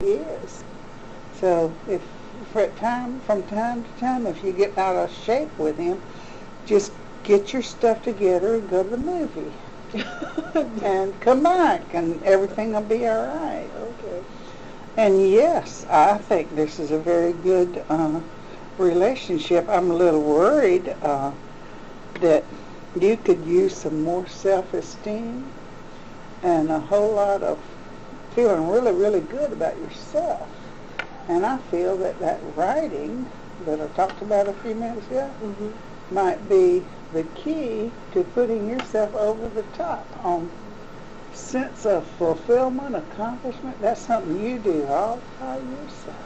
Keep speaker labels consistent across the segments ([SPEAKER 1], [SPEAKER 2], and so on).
[SPEAKER 1] is. So if from time to time, if you get out of shape with him, just get your stuff together and go to the movie. And come back, and everything will be all right.
[SPEAKER 2] Okay.
[SPEAKER 1] And yes, I think this is a very good relationship. I'm a little worried that you could use some more self-esteem and a whole lot of feeling really, really good about yourself. And I feel that writing that I talked about a few minutes ago might be the key to putting yourself over the top on sense of fulfillment, accomplishment. That's something you do all by yourself.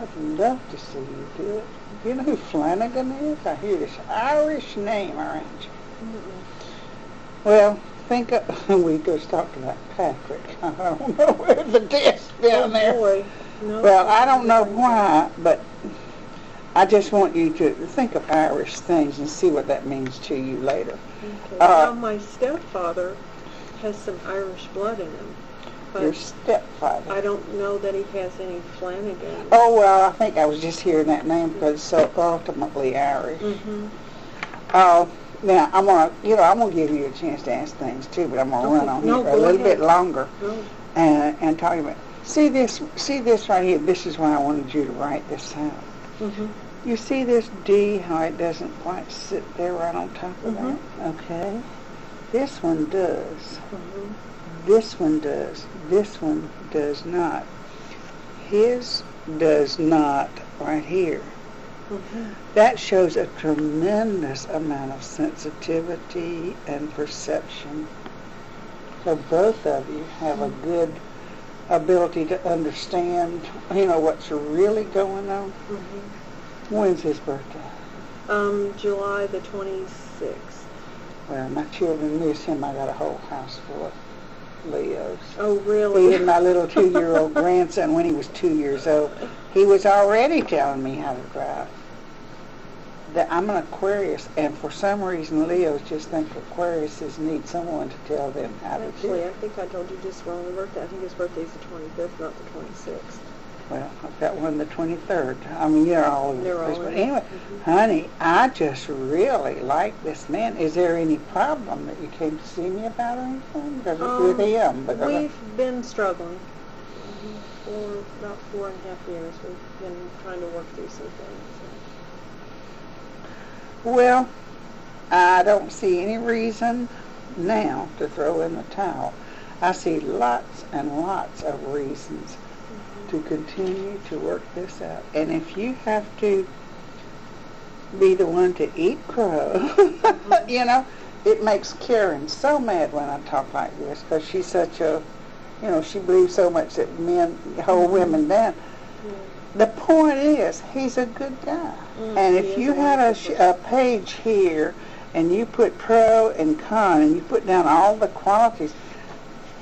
[SPEAKER 1] I'd love to see you do it. You know who Flanagan is? I hear this Irish name around you. Well, think we just talked about Patrick. I don't know where the desk down there.
[SPEAKER 2] Boy. No,
[SPEAKER 1] well, I don't know why, but I just want you to think of Irish things and see what that means to you later.
[SPEAKER 2] Okay. Now, my stepfather has some Irish blood in him. But
[SPEAKER 1] your stepfather.
[SPEAKER 2] I don't know that he has any Flanagan.
[SPEAKER 1] Oh, well, I think I was just hearing that name because it's so ultimately Irish. Now, I'm gonna give you a chance to ask things too, but I'm gonna run on here a little bit longer and talk about. See this right here. This is why I wanted you to write this out. You see this D, how it doesn't quite sit there right on top of that? Okay. This one does. This one does. This one does not. His does not right here. That shows a tremendous amount of sensitivity and perception. So both of you have a good ability to understand, what's really going on. When's his birthday?
[SPEAKER 2] July the 26th.
[SPEAKER 1] Well, my children miss him. I got a whole house full of Leos.
[SPEAKER 2] Oh, really?
[SPEAKER 1] He and my little 2-year-old grandson, when he was 2 years old, he was already telling me how to drive. That I'm an Aquarius, and for some reason Leos just think Aquariuses need someone to tell them how to do
[SPEAKER 2] Actually,
[SPEAKER 1] it.
[SPEAKER 2] I think I told you just wrong the birthday. I think his birthday's the 25th, not the 26th.
[SPEAKER 1] Well, I've got one the 23rd. I mean, you're all over the place. But anyway, honey, I just really like this man. Is there any problem that you came to see me about or anything? With him?
[SPEAKER 2] We've been struggling for about 4.5 years. We've been trying to work through some things.
[SPEAKER 1] Well, I don't see any reason now to throw in the towel. I see lots and lots of reasons to continue to work this out. And if you have to be the one to eat crow, it makes Karen so mad when I talk like this because she's such a, she believes so much that men hold women down. The point is, he's a good guy. And if you had a page here and you put pro and con and you put down all the qualities,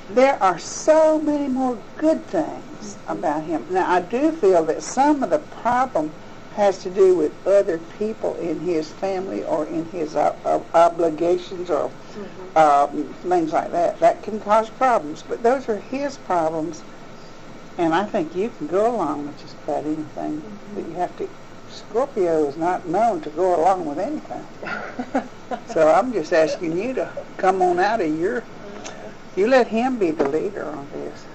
[SPEAKER 1] there are so many more good things about him. Now, I do feel that some of the problem has to do with other people in his family or in his obligations or things like that. That can cause problems, but those are his problems. And I think you can go along with just about anything that you have to. Scorpio is not known to go along with anything. So I'm just asking you to come on out of you let him be the leader on this.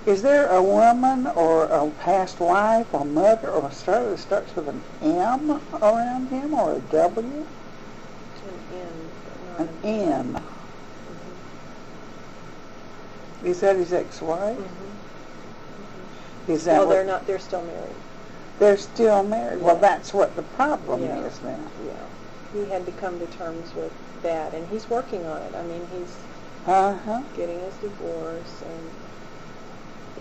[SPEAKER 1] Is there a woman or a past wife or mother or a star that starts with an M around him or a W?
[SPEAKER 2] An
[SPEAKER 1] N. Is that his ex-wife? Is that
[SPEAKER 2] no, they're not. They're still married.
[SPEAKER 1] They're still married. Well, that's what the problem is now.
[SPEAKER 2] Yeah. He had to come to terms with that, and he's working on it. I mean, he's getting his divorce,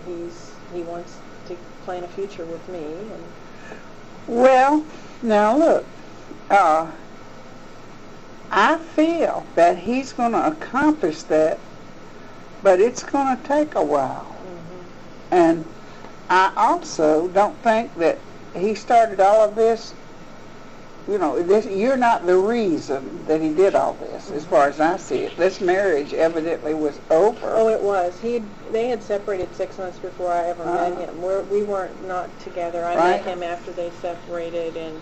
[SPEAKER 2] and he wants to plan a future with me. And
[SPEAKER 1] well, now look, I feel that he's going to accomplish that, but it's going to take a while. And I also don't think that he started all of this you know, you're not the reason that he did all this, as far as I see it. This marriage evidently was over.
[SPEAKER 2] Oh, it was. They had separated 6 months before I ever met him. We weren't not together. I met him after they separated, and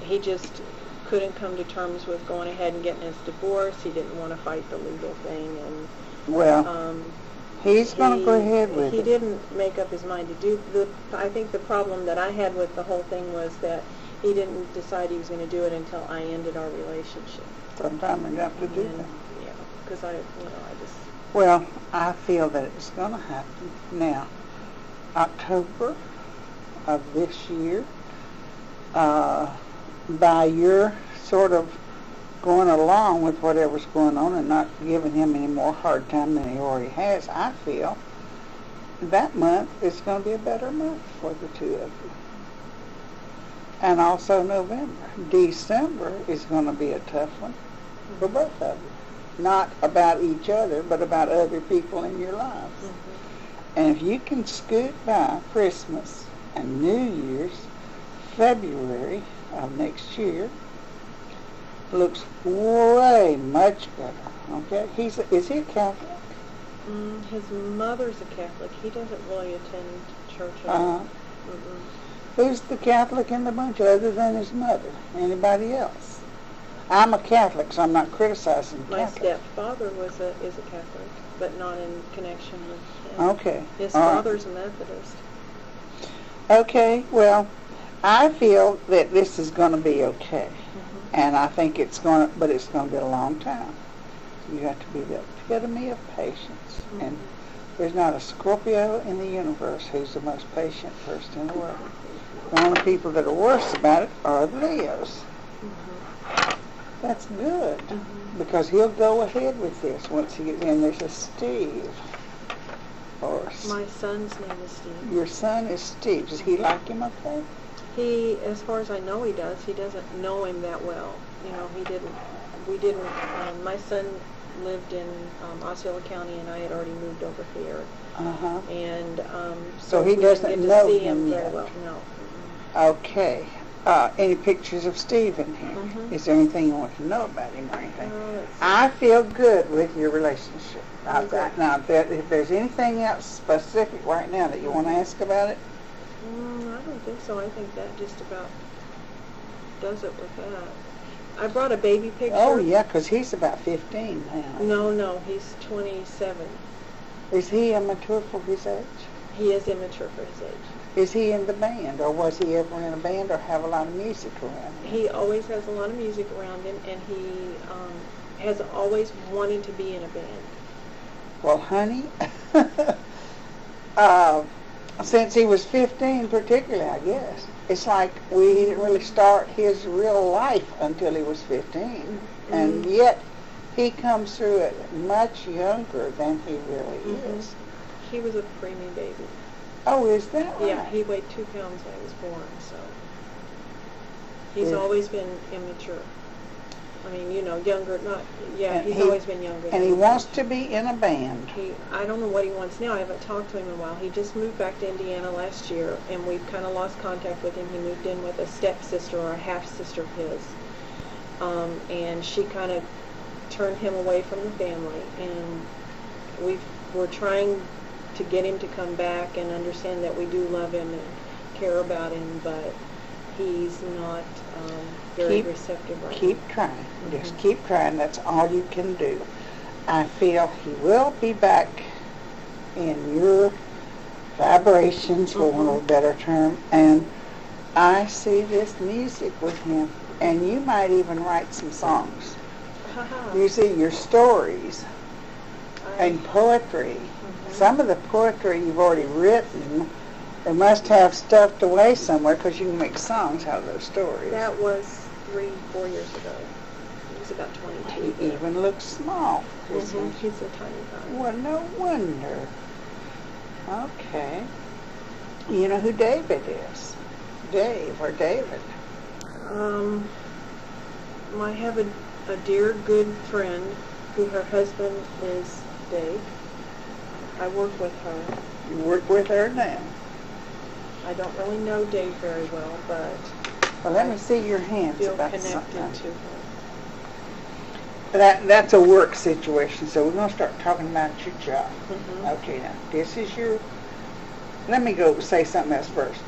[SPEAKER 2] he just couldn't come to terms with going ahead and getting his divorce. He didn't want to fight the legal thing, and
[SPEAKER 1] he's going to go ahead with it.
[SPEAKER 2] He didn't make up his mind to do. I think the problem that I had with the whole thing was that he didn't decide he was going to do it until I ended our relationship.
[SPEAKER 1] Sometimes you have to do that.
[SPEAKER 2] Yeah, because I just...
[SPEAKER 1] Well, I feel that it's going to happen. Now, October of this year, by your sort of going along with whatever's going on and not giving him any more hard time than he already has, I feel that month is going to be a better month for the two of you. And also November. December is going to be a tough one for both of you. Not about each other, but about other people in your lives. And if you can scoot by Christmas and New Year's, February of next year, looks way much better. Okay? Is he a Catholic?
[SPEAKER 2] His mother's a Catholic. He doesn't really attend church at all.
[SPEAKER 1] Who's the Catholic in the bunch other than his mother? Anybody else? I'm a Catholic, so I'm not criticizing
[SPEAKER 2] My
[SPEAKER 1] Catholics.
[SPEAKER 2] stepfather is a Catholic, but not in connection with him.
[SPEAKER 1] Okay.
[SPEAKER 2] His father's a Methodist.
[SPEAKER 1] Okay, well, I feel that this is going to be okay. And I think it's going to be a long time. You have to be the epitome of patience. And there's not a Scorpio in the universe who's the most patient person in the world. The only people that are worse about it are the Leos. That's good, because he'll go ahead with this once he gets in. There's a Steve.
[SPEAKER 2] My son's name is Steve.
[SPEAKER 1] Your son is Steve. Does he like him okay?
[SPEAKER 2] He, as far as I know, he does. He doesn't know him that well. You know, we didn't, my son lived in Osceola County, and I had already moved over here. And
[SPEAKER 1] so he doesn't know him
[SPEAKER 2] very
[SPEAKER 1] yet.
[SPEAKER 2] well. No.
[SPEAKER 1] Okay. Any pictures of Steve in here? Is there anything you want to know about him or anything? I feel good with your relationship. Now, if there's anything else specific right now that you want to ask about it?
[SPEAKER 2] I don't think so. I think that just about does it with that. I brought a baby picture.
[SPEAKER 1] Oh, yeah, because he's about 15 now.
[SPEAKER 2] No, he's 27.
[SPEAKER 1] Is he immature for his age?
[SPEAKER 2] He is immature for his age.
[SPEAKER 1] Is he in the band, or was he ever in a band, or have a lot of music around him?
[SPEAKER 2] He always has a lot of music around him, and he has always wanted to be in a band.
[SPEAKER 1] Well, honey, since he was 15 particularly, I guess, it's like we didn't really start his real life until he was 15, and yet he comes through it much younger than he really is.
[SPEAKER 2] He was a preemie baby.
[SPEAKER 1] Oh, is that right?
[SPEAKER 2] Yeah, he weighed 2 pounds when he was born, so he's always been immature. I mean, you know, younger, he's always been younger.
[SPEAKER 1] And he wants to be in a band.
[SPEAKER 2] I don't know what he wants now. I haven't talked to him in a while. He just moved back to Indiana last year, and we've kind of lost contact with him. He moved in with a stepsister or a half-sister of his, and she kind of turned him away from the family, and we're trying to get him to come back and understand that we do love him and care about him, but he's not very receptive right now.
[SPEAKER 1] Keep trying. Just keep trying. That's all you can do. I feel he will be back in your vibrations, for want of a better term, and I see this music with him, and you might even write some songs. You see, your stories and poetry. Some of the poetry you've already written, they must have stuffed away somewhere, because you can make songs out of those stories.
[SPEAKER 2] That was 3-4 years ago. He was about 22.
[SPEAKER 1] He even looks small.
[SPEAKER 2] He's a tiny guy.
[SPEAKER 1] Well, no wonder. Okay. You know who David is? Dave or David?
[SPEAKER 2] I have a dear, good friend who her husband is Dave. I work with her.
[SPEAKER 1] You work with her now?
[SPEAKER 2] I don't really know Dave very well, but
[SPEAKER 1] Well, let me see your hands
[SPEAKER 2] feel
[SPEAKER 1] about
[SPEAKER 2] connected
[SPEAKER 1] something.
[SPEAKER 2] to her.
[SPEAKER 1] That's a work situation, so we're going to start talking about your job.
[SPEAKER 2] Mm-hmm.
[SPEAKER 1] Okay, now, this is your... Let me go say something else first.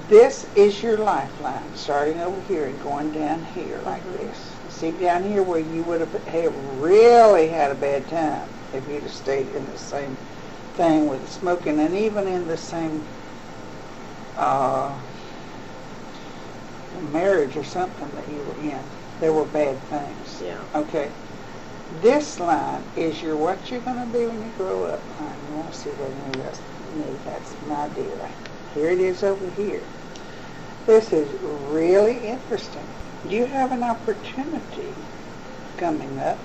[SPEAKER 1] This is your lifeline, starting over here and going down here like this. See down here where you would have really had a bad time if you'd have stayed in the same thing with the smoking, and even in the same marriage or something that you were in. There were bad things.
[SPEAKER 2] Yeah.
[SPEAKER 1] Okay. This line is your what you're going to be when you grow up line. You want to see whether that's my deal. Here it is over here. This is really interesting. You have an opportunity coming up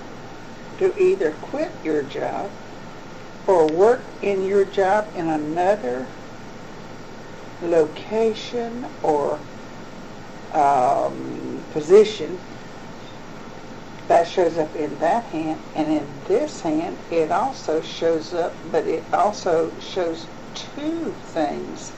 [SPEAKER 1] to either quit your job or work in your job in another location or position. That shows up in that hand, and in this hand it also shows up, but it also shows two things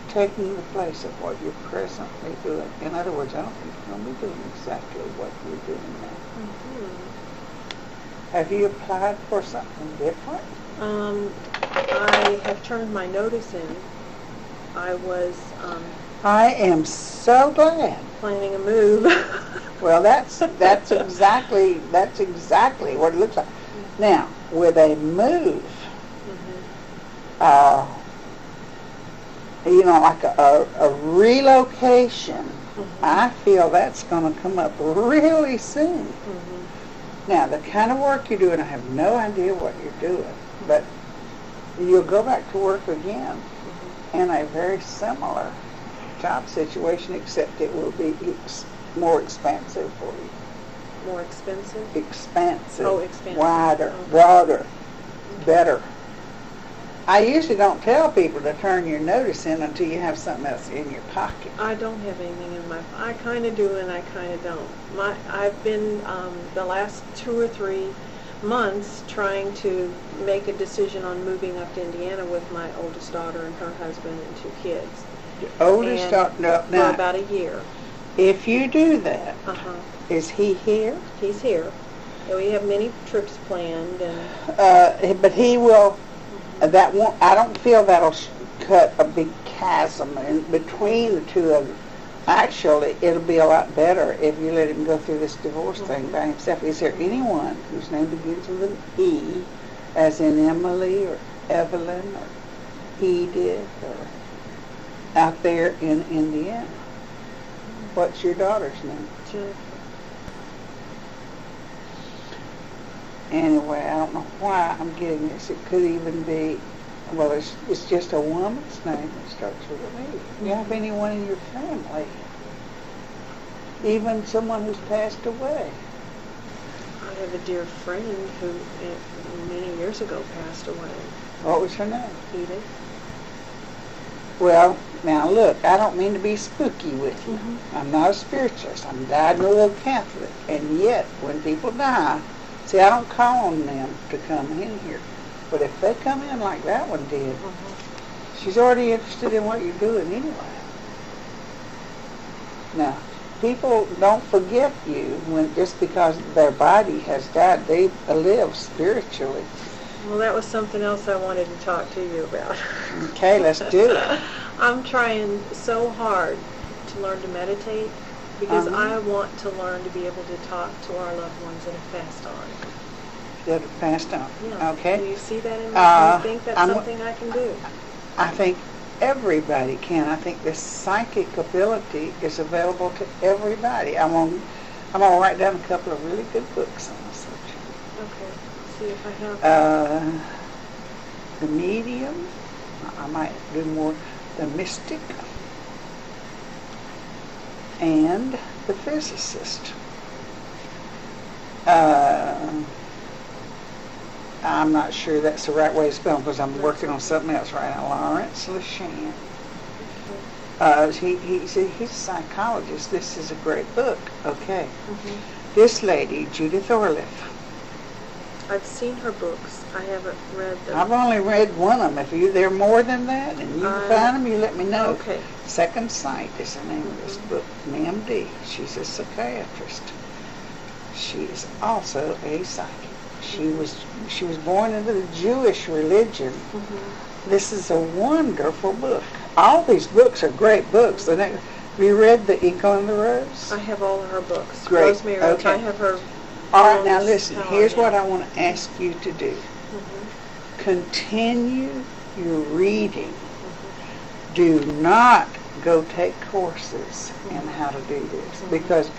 [SPEAKER 1] taking the place of what you're presently doing. In other words, I don't think you're going to be doing exactly what you're doing now. Mm-hmm. Have you applied for something different?
[SPEAKER 2] I have turned my notice in. I was
[SPEAKER 1] I am so glad.
[SPEAKER 2] Planning a move.
[SPEAKER 1] Well, that's exactly what it looks like. Now, with a move, like a relocation, I feel that's going to come up really soon. Now, the kind of work you're doing, I have no idea what you're doing, but you'll go back to work again in a very similar job situation, except it will be more expansive for you.
[SPEAKER 2] More expensive?
[SPEAKER 1] Expansive.
[SPEAKER 2] Oh, expansive.
[SPEAKER 1] Wider, broader, better. I usually don't tell people to turn your notice in until you have something else in your pocket.
[SPEAKER 2] I don't have anything in my... I kind of do and I kind of don't. I've been the last 2 or 3 months trying to make a decision on moving up to Indiana with my oldest daughter and her husband and 2 kids.
[SPEAKER 1] Your oldest daughter? No,
[SPEAKER 2] for about a year.
[SPEAKER 1] If you do that, is he here?
[SPEAKER 2] He's here. And we have many trips planned, and
[SPEAKER 1] but he will. That won't. I don't feel that'll cut a big chasm in between the two of them. Actually, it'll be a lot better if you let him go through this divorce thing by himself. Is there anyone whose name begins with an E, as in Emily or Evelyn or Edith, or out there in Indiana? What's your daughter's name?
[SPEAKER 2] Jennifer.
[SPEAKER 1] Anyway, I don't know why I'm getting this. It could even be, well, it's just a woman's name that starts with an E. Do you have anyone in your family? Even someone who's passed away?
[SPEAKER 2] I have a dear friend who many years ago passed away.
[SPEAKER 1] What was her name?
[SPEAKER 2] Edith.
[SPEAKER 1] Well, now look, I don't mean to be spooky with you. I'm not a spiritualist. I'm a dyed old Catholic. And yet, when people die, see, I don't call on them to come in here. But if they come in like that one did, she's already interested in what you're doing anyway. Now, people don't forget you when just because their body has died. They live spiritually.
[SPEAKER 2] Well, that was something else I wanted to talk to you about.
[SPEAKER 1] Okay, let's do it.
[SPEAKER 2] I'm trying so hard to learn to meditate because I want to learn to be able to talk to our loved ones that have passed on.
[SPEAKER 1] That have passed on.
[SPEAKER 2] Yeah.
[SPEAKER 1] Okay.
[SPEAKER 2] Do you see that in me? Do you think that's something I can do?
[SPEAKER 1] I think everybody can. I think this psychic ability is available to everybody. I'm gonna write down a couple of really good books on the subject.
[SPEAKER 2] Okay. See if I have
[SPEAKER 1] The Medium. I might do more. The Mystic. And The Physicist. I'm not sure that's the right way to spell him because I'm working on something else right now. Lawrence LeShan. He's a psychologist. This is a great book. Okay. This lady, Judith Orliff,
[SPEAKER 2] I've seen her books. I haven't read them.
[SPEAKER 1] I've only read one of them. If there are more than that, and you can find them, you let me know.
[SPEAKER 2] Okay.
[SPEAKER 1] Second Sight is the name of this book. An MD. She's a psychiatrist. She is also a psychic. She was born into the Jewish religion. This is a wonderful book. All these books are great books. Have you read The Echo and the Rose?
[SPEAKER 2] I have all of her books.
[SPEAKER 1] Great.
[SPEAKER 2] Rosemary Roach.
[SPEAKER 1] Okay.
[SPEAKER 2] I have her.
[SPEAKER 1] All right, now listen. Here's what I want to ask you to do. Continue your reading. Do not go take courses in how to do this, because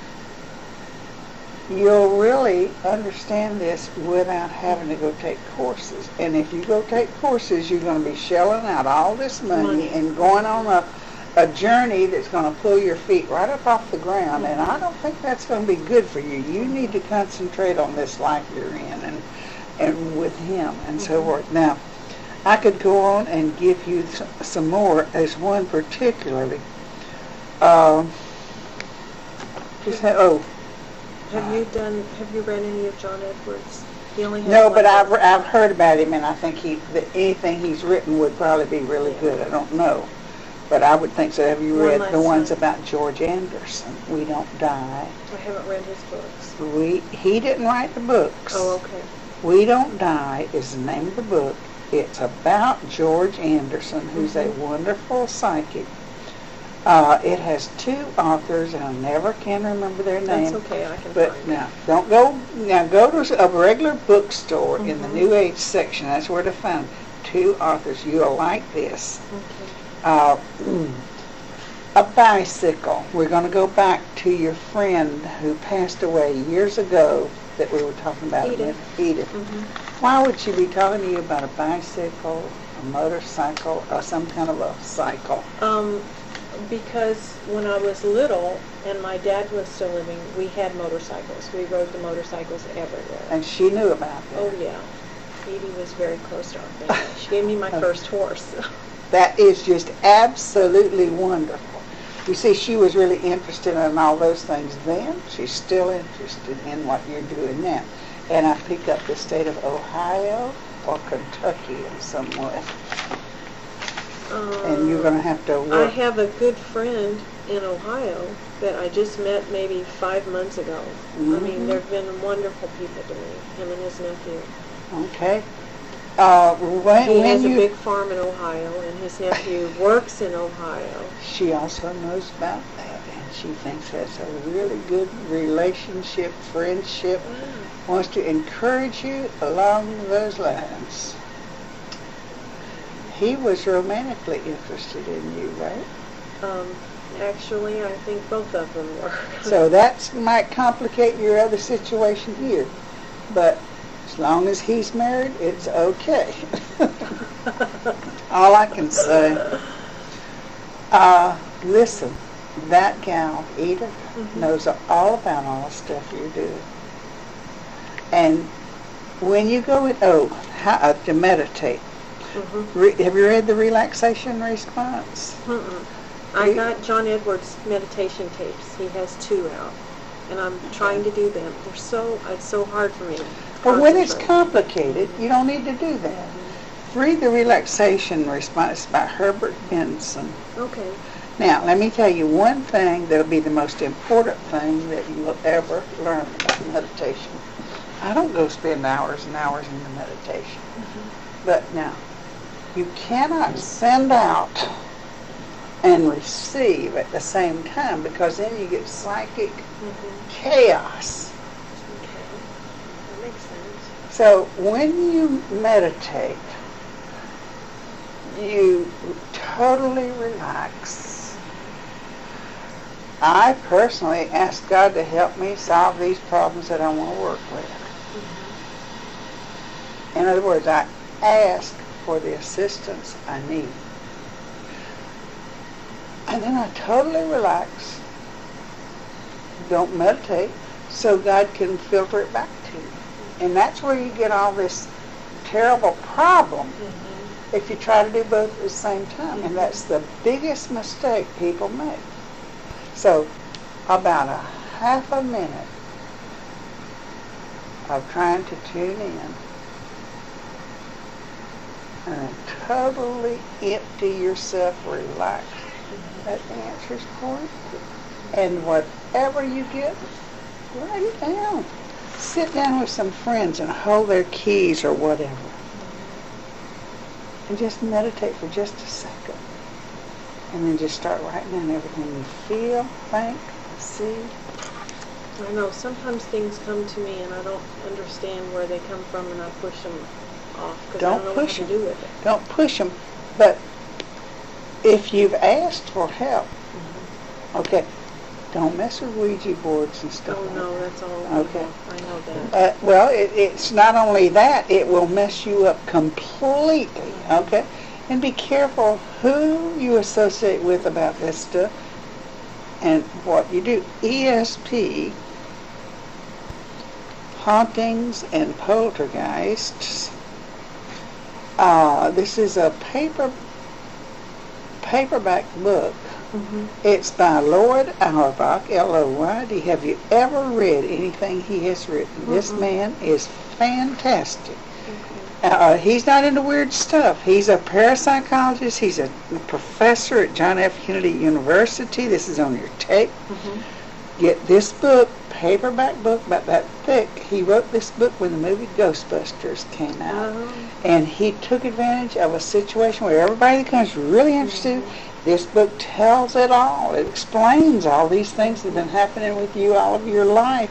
[SPEAKER 1] you'll really understand this without having to go take courses. And if you go take courses, you're going to be shelling out all this money and going on a journey that's going to pull your feet right up off the ground. And I don't think that's going to be good for you. You need to concentrate on this life you're in and with him and so forth. Now, I could go on and give you some more, as one particularly.
[SPEAKER 2] Have you read any of John Edwards? He only has
[SPEAKER 1] No, but
[SPEAKER 2] book.
[SPEAKER 1] I've heard about him, and I think anything he's written would probably be really good. I don't know, but I would think so. Have you read the ones about George Anderson? We Don't Die.
[SPEAKER 2] I haven't read his books.
[SPEAKER 1] He didn't write the books.
[SPEAKER 2] Oh, okay.
[SPEAKER 1] We Don't Die is the name of the book. It's about George Anderson, who's a wonderful psychic. It has two authors, and I never can remember their name.
[SPEAKER 2] That's okay, I can
[SPEAKER 1] But
[SPEAKER 2] find
[SPEAKER 1] now, go to a regular bookstore in the New Age section. That's where to find two authors. You'll like this.
[SPEAKER 2] Okay.
[SPEAKER 1] A bicycle. We're going to go back to your friend who passed away years ago that we were talking about. Edith. Why would she be talking to you about a bicycle, a motorcycle, or some kind of a cycle?
[SPEAKER 2] Because when I was little and my dad was still living, we had motorcycles. We rode the motorcycles everywhere.
[SPEAKER 1] And she knew about that.
[SPEAKER 2] Oh, yeah. Edie was very close to our family. She gave me my first horse.
[SPEAKER 1] That is just absolutely wonderful. You see, she was really interested in all those things then. She's still interested in what you're doing now. And I pick up the state of Ohio or Kentucky in some way. And you're going to have to work.
[SPEAKER 2] I have a good friend in Ohio that I just met maybe 5 months ago. I mean, they've been wonderful people to me, him and his nephew.
[SPEAKER 1] Okay.
[SPEAKER 2] He has a big farm in Ohio, and his nephew works in Ohio.
[SPEAKER 1] She also knows about that, and she thinks that's a really good relationship, friendship, wants to encourage you along those lines. He was romantically interested in you, right?
[SPEAKER 2] Actually, I think both of them were.
[SPEAKER 1] So that might complicate your other situation here. But as long as he's married, it's okay. All I can say. Listen, that gal, Edith, knows all about all the stuff you're doing. And when you go how to meditate, have you read the relaxation response?
[SPEAKER 2] I got John Edwards' meditation tapes. He has 2 out, and I'm trying to do them. It's so hard for me.
[SPEAKER 1] But when it's complicated, you don't need to do that. Read the relaxation response by Herbert Benson.
[SPEAKER 2] Okay.
[SPEAKER 1] Now, let me tell you one thing that'll be the most important thing that you will ever learn about meditation. I don't go spend hours and hours in the meditation. But now, you cannot send out and receive at the same time, because then you get psychic chaos.
[SPEAKER 2] Okay. That makes sense.
[SPEAKER 1] So when you meditate, you totally relax. I personally ask God to help me solve these problems that I want to work with. In other words, I ask for the assistance I need. And then I totally relax, don't meditate, so God can filter it back to you. And that's where you get all this terrible problem if you try to do both at the same time. And that's the biggest mistake people make. So about a half a minute of trying to tune in and totally empty yourself, relax. Let the answers pour. And whatever you get, write it down. Sit down with some friends and hold their keys or whatever. And just meditate for just a second. And then just start writing down everything you feel, think, see.
[SPEAKER 2] I know sometimes things come to me and I don't understand where they come from, and I push them off because I don't know what to do with it.
[SPEAKER 1] Don't push them. But if you've asked for help, okay, don't mess with Ouija boards and stuff.
[SPEAKER 2] Oh, no, that's all.
[SPEAKER 1] Okay.
[SPEAKER 2] I know that.
[SPEAKER 1] Well, it's not only that, it will mess you up completely, okay? And be careful who you associate with about this stuff and what you do. ESP, hauntings and poltergeists. This is a paperback book. It's by Lord Auerbach, L-O-Y-D. Have you ever read anything he has written? This man is fantastic. He's not into weird stuff. He's a parapsychologist. He's a professor at John F. Kennedy University. This is on your tape. Get this book, paperback book, about that thick. He wrote this book when the movie Ghostbusters came out. And he took advantage of a situation where everybody becomes really interested. This book tells it all. It explains all these things that have been happening with you all of your life.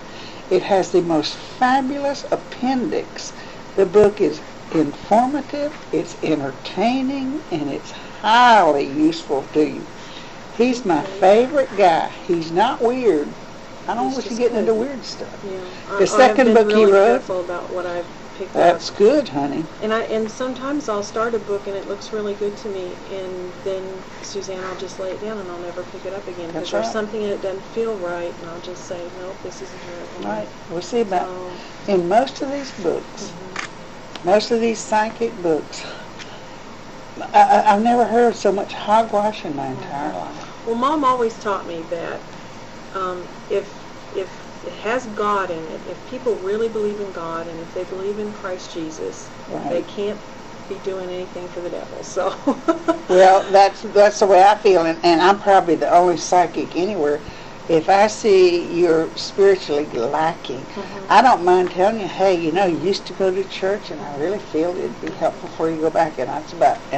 [SPEAKER 1] It has the most fabulous appendix. The book is informative, it's entertaining, and it's highly useful to you. He's my favorite guy. He's not weird. I don't want you getting into weird stuff.
[SPEAKER 2] Yeah.
[SPEAKER 1] The second book he wrote.
[SPEAKER 2] Careful about what I've picked
[SPEAKER 1] That's
[SPEAKER 2] up.
[SPEAKER 1] good, honey.
[SPEAKER 2] And sometimes I'll start a book and it looks really good to me, and then Suzanne, I'll just lay it down and I'll never pick it up again because there's something in it that doesn't feel right, and I'll just say, nope, this isn't right.
[SPEAKER 1] Right. We'll see about in most of these books, most of these psychic books. I've never heard so much hogwash in my entire life.
[SPEAKER 2] Well, Mom always taught me that if it has God in it, if people really believe in God and if they believe in Christ Jesus, they can't be doing anything for the devil. So.
[SPEAKER 1] Well, that's the way I feel, and I'm probably the only psychic anywhere. If I see you're spiritually lacking, I don't mind telling you, hey, you used to go to church, and I really feel it'd be helpful for you to go back. And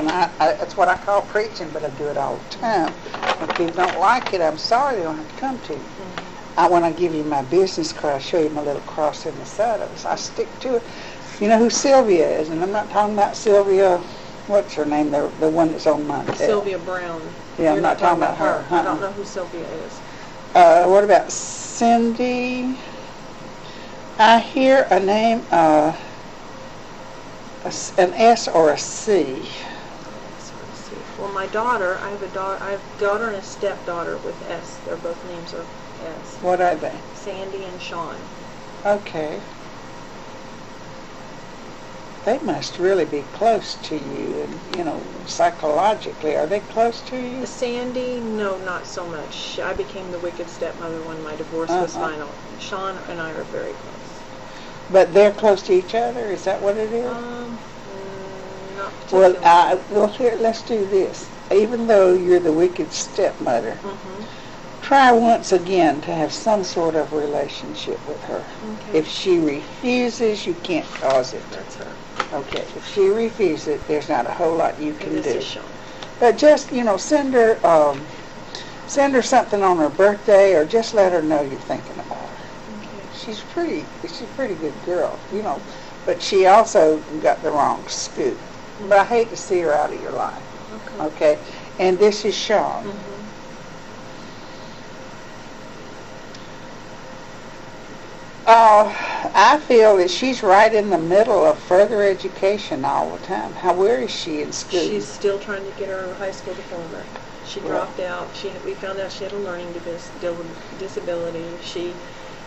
[SPEAKER 1] that's what I call preaching, but I do it all the time. When people don't like it, I'm sorry, they don't have to come to you. When I give you my business card, I show you my little cross in the side of it. I stick to it. You know who Sylvia is, and I'm not talking about Sylvia, what's her name, the one that's on my tail.
[SPEAKER 2] Sylvia Brown.
[SPEAKER 1] Yeah, I'm not talking about her.
[SPEAKER 2] I don't know who Sylvia is.
[SPEAKER 1] What about Cindy? I hear a name, an S or a C.
[SPEAKER 2] Well, my daughter, I have a daughter and a stepdaughter with S. Their both names are S.
[SPEAKER 1] What are they?
[SPEAKER 2] Sandy and Sean.
[SPEAKER 1] Okay. They must really be close to you, and psychologically, are they close to you?
[SPEAKER 2] Sandy, no, not so much. I became the wicked stepmother when my divorce was final. Sean and I are very close.
[SPEAKER 1] But they're close to each other? Is that what it is?
[SPEAKER 2] Not particularly.
[SPEAKER 1] Well, here, let's do this. Even though you're the wicked stepmother, try once again to have some sort of relationship with her.
[SPEAKER 2] Okay.
[SPEAKER 1] If she refuses, you can't cause it.
[SPEAKER 2] That's her.
[SPEAKER 1] Okay, if she refuses, there's not a whole lot you can do.
[SPEAKER 2] Sean.
[SPEAKER 1] But just, send her something on her birthday, or just let her know you're thinking about her.
[SPEAKER 2] Okay.
[SPEAKER 1] She's a pretty good girl, but she also got the wrong scoop. But I hate to see her out of your life. Okay? And this is Sean. I feel that she's right in the middle of further education all the time. Where is she in school?
[SPEAKER 2] She's still trying to get her high school diploma. She dropped out. We found out she had a learning disability. She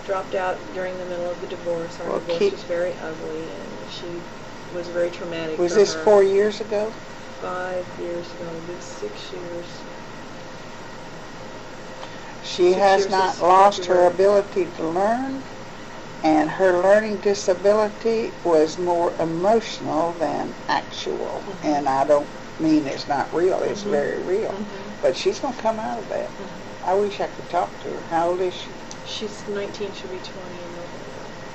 [SPEAKER 2] dropped out during the middle of the divorce. Our divorce was very ugly, and she was very traumatic.
[SPEAKER 1] Was this 4 years ago?
[SPEAKER 2] 5 years ago. This 6 years.
[SPEAKER 1] She has not lost her ability to learn? and her learning disability was more emotional than actual. And I don't mean it's not real, it's very real. But she's going to come out of that. I wish I could talk to her. How old is she?
[SPEAKER 2] She's 19, she'll be 20 in November.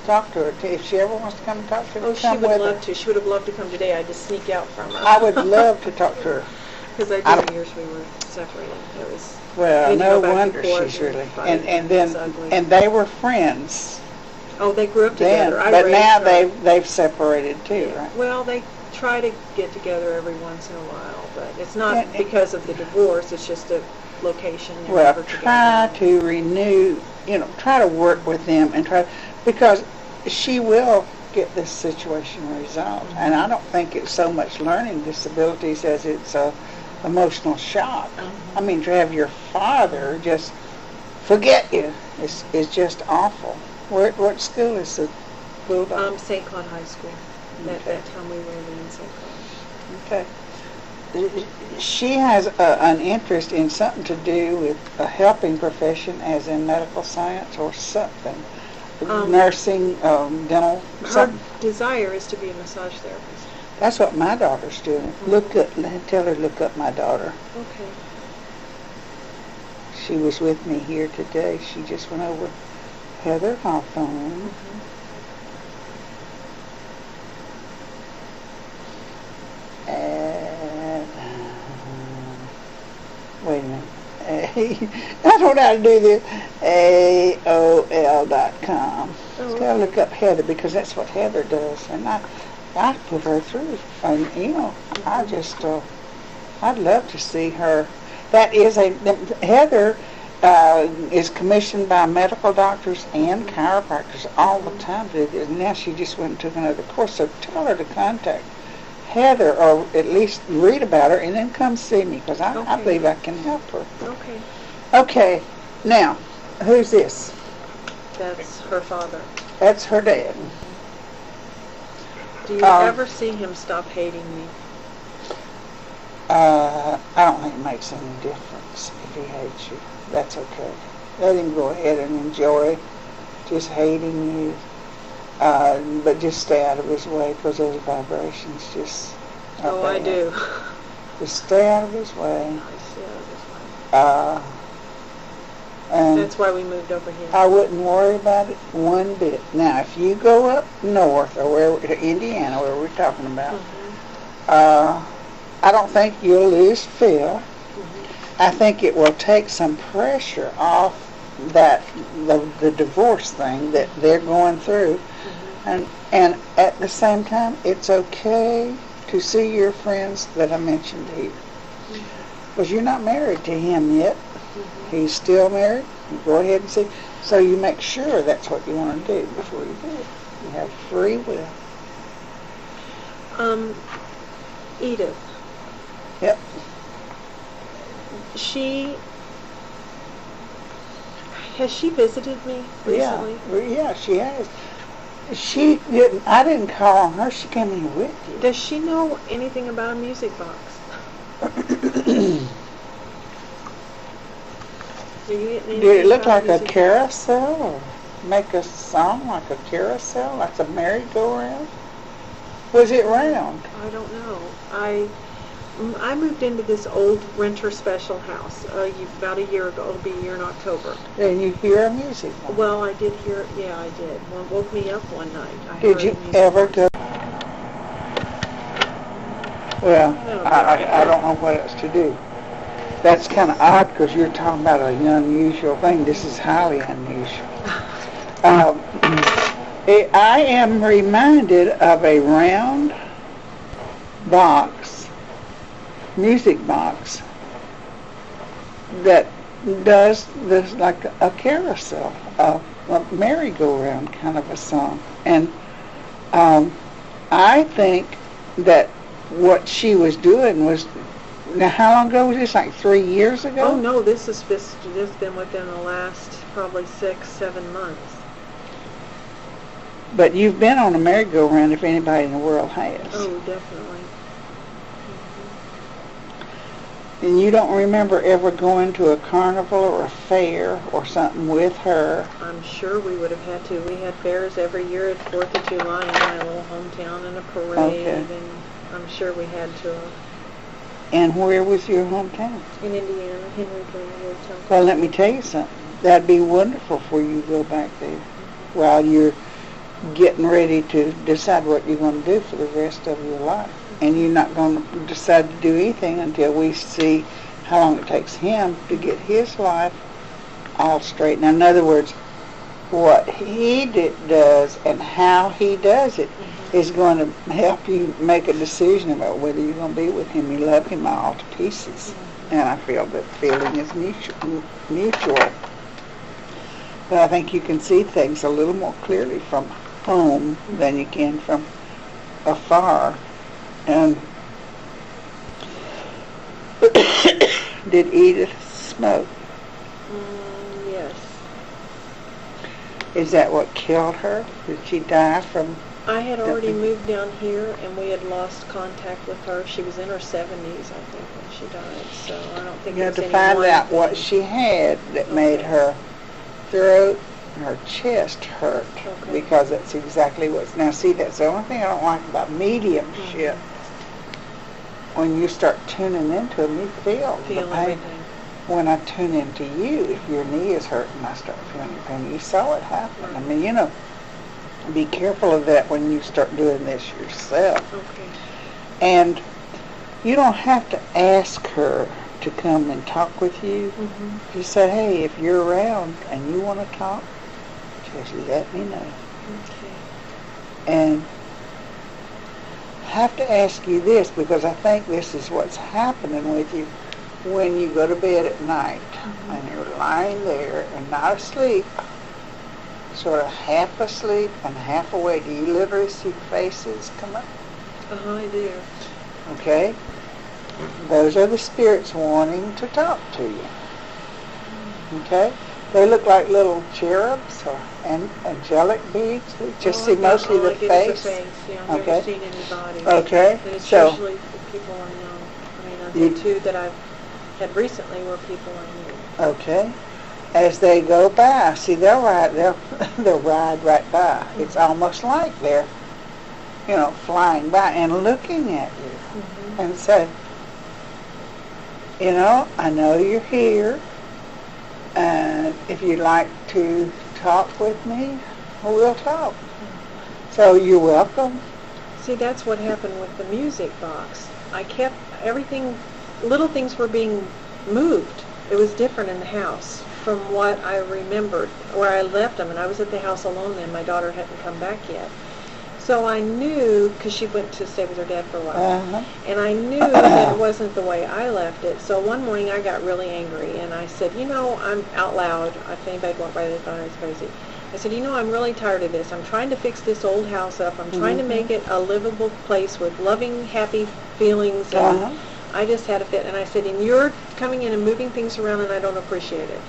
[SPEAKER 1] Talk to her. If she ever wants to come and talk to her,
[SPEAKER 2] oh,
[SPEAKER 1] come
[SPEAKER 2] she would
[SPEAKER 1] with
[SPEAKER 2] love
[SPEAKER 1] her.
[SPEAKER 2] to. She would have loved to come today. I just sneak out from her.
[SPEAKER 1] I would love to talk to her.
[SPEAKER 2] Because I did years we were separated. It was
[SPEAKER 1] well, no wonder she's really and then and they were friends.
[SPEAKER 2] Oh, they grew up together.
[SPEAKER 1] But now they've separated too, right?
[SPEAKER 2] Well, they try to get together every once in a while, but it's not because of the divorce. It's just a location.
[SPEAKER 1] Well, try to renew. Try to work with them and because she will get this situation resolved. And I don't think it's so much learning disabilities as it's emotional shock. I mean, to have your father just forget you is just awful. What school is it?
[SPEAKER 2] St. Claude High School. At that time we were living in St. Claude.
[SPEAKER 1] Okay. She has an interest in something to do with a helping profession, as in medical science or something. Nursing, dental, something.
[SPEAKER 2] Her desire is to be a massage therapist.
[SPEAKER 1] That's what my daughter's doing. Tell her to look up my daughter.
[SPEAKER 2] Okay.
[SPEAKER 1] She was with me here today. She just went over Heather Hawthorne. Wait a minute. I don't know how to do this. AOL.com. Just got to look up Heather because that's what Heather does. And I put her through. And, I just, I'd love to see her. That is Heather is commissioned by medical doctors and chiropractors all the time to do this. Now she just went and took another course. So tell her to contact Heather, or at least read about her, and then come see me, because I believe I can help her.
[SPEAKER 2] Okay.
[SPEAKER 1] Okay. Now, who's this?
[SPEAKER 2] That's her father.
[SPEAKER 1] That's her dad.
[SPEAKER 2] Do you ever see him stop hating me?
[SPEAKER 1] I don't think it makes any difference if he hates you. That's okay. Let him go ahead and enjoy just hating you. But just stay out of his way, because those vibrations just...
[SPEAKER 2] I do.
[SPEAKER 1] Just stay out of his way.
[SPEAKER 2] I stay out of his way.
[SPEAKER 1] And
[SPEAKER 2] that's why we moved over here.
[SPEAKER 1] I wouldn't worry about it one bit. Now, if you go up north, or Indiana, where we're talking about, I don't think you'll lose Phil. I think it will take some pressure off the divorce thing that they're going through. And at the same time, it's okay to see your friends that I mentioned here. Because you're not married to him yet. He's still married. You go ahead and see. So you make sure that's what you want to do before you do it. You have free will.
[SPEAKER 2] Edith.
[SPEAKER 1] Yep.
[SPEAKER 2] Has she visited me recently?
[SPEAKER 1] Yeah, she has. She didn't. I didn't call on her. She came in with you.
[SPEAKER 2] Does she know anything about a music box?
[SPEAKER 1] Did it look like a carousel, or make a song like a carousel, like a merry-go-round? Was it round?
[SPEAKER 2] I don't know. I moved into this old renter special house about a year ago. It'll be a year in October.
[SPEAKER 1] And you hear a music box?
[SPEAKER 2] Well, I did hear. Yeah, I did. One woke me up one night.
[SPEAKER 1] Did you ever go? Well, I don't know what else to do. That's kind of odd, because you're talking about an unusual thing. This is highly unusual. I am reminded of a round box, music box, that does this like a carousel, a merry-go-round kind of a song. And I think that what she was doing was... Now, how long ago was this? Like 3 years ago?
[SPEAKER 2] Oh, no, this has been within the last probably 6-7 months.
[SPEAKER 1] But you've been on a merry-go-round if anybody in the world has.
[SPEAKER 2] Oh, definitely.
[SPEAKER 1] And you don't remember ever going to a carnival or a fair or something with her?
[SPEAKER 2] I'm sure we would have had to. We had fairs every year at 4th of July in my little hometown and a parade, and I'm sure we had to.
[SPEAKER 1] And where was your hometown?
[SPEAKER 2] In Indiana, Henryville.
[SPEAKER 1] Well, let me tell you something. That'd be wonderful for you to go back there while you're getting ready to decide what you're going to do for the rest of your life. And you're not going to decide to do anything until we see how long it takes him to get his life all straight. Now, in other words, what he does and how he does it is going to help you make a decision about whether you're going to be with him. You love him all to pieces. And I feel that feeling is mutual. But I think you can see things a little more clearly from home than you can from afar. And did Edith smoke?
[SPEAKER 2] Yes.
[SPEAKER 1] Is that what killed her? Did she die from...
[SPEAKER 2] I had already moved down here, and we had lost contact with her. She was in her 70s, I think, when she died. So I don't think
[SPEAKER 1] you have
[SPEAKER 2] it's
[SPEAKER 1] to find out
[SPEAKER 2] thing.
[SPEAKER 1] what she had that made her throat and her chest hurt, because that's exactly what's... Now, see, that's the only thing I don't like about mediumship. When you start tuning into them, you feel the pain.
[SPEAKER 2] Everything.
[SPEAKER 1] When I tune into you, if your knee is hurting, I start feeling your pain. You saw it happen. I mean, you know, be careful of that when you start doing this yourself.
[SPEAKER 2] Okay.
[SPEAKER 1] And you don't have to ask her to come and talk with you. Just say, hey, if you're around and you want to talk, just let me know.
[SPEAKER 2] Okay.
[SPEAKER 1] And I have to ask you this, because I think this is what's happening with you when you go to bed at night and you're lying there and not asleep, sort of half asleep and half awake. Do you literally see faces come up?
[SPEAKER 2] I do.
[SPEAKER 1] Okay? Those are the spirits wanting to talk to you. Okay? They look like little cherubs or angelic beings. We just see mostly the face.
[SPEAKER 2] Yeah, I've never seen anybody.
[SPEAKER 1] Okay.
[SPEAKER 2] And it's usually people I know. I mean, the two that I've had recently were people I knew.
[SPEAKER 1] Okay. As they go by, see, they'll ride right by. It's almost like they're, you know, flying by and looking at you and say, you know, I know you're here, and if you'd like to talk with me, we'll talk. So you're welcome.
[SPEAKER 2] See, that's what happened with the music box. I kept everything, little things were being moved. It was different in the house from what I remembered, where I left them, and I was at the house alone then. My daughter hadn't come back yet. So I knew, because she went to stay with her dad for a while, and I knew that it wasn't the way I left it. So one morning I got really angry, and I said, you know, I'm out loud. If anybody walked by, they thought I was crazy. I said, you know, I'm really tired of this. I'm trying to fix this old house up. I'm trying to make it a livable place with loving, happy feelings. And I just had a fit. And I said, and you're coming in and moving things around, and I don't appreciate it.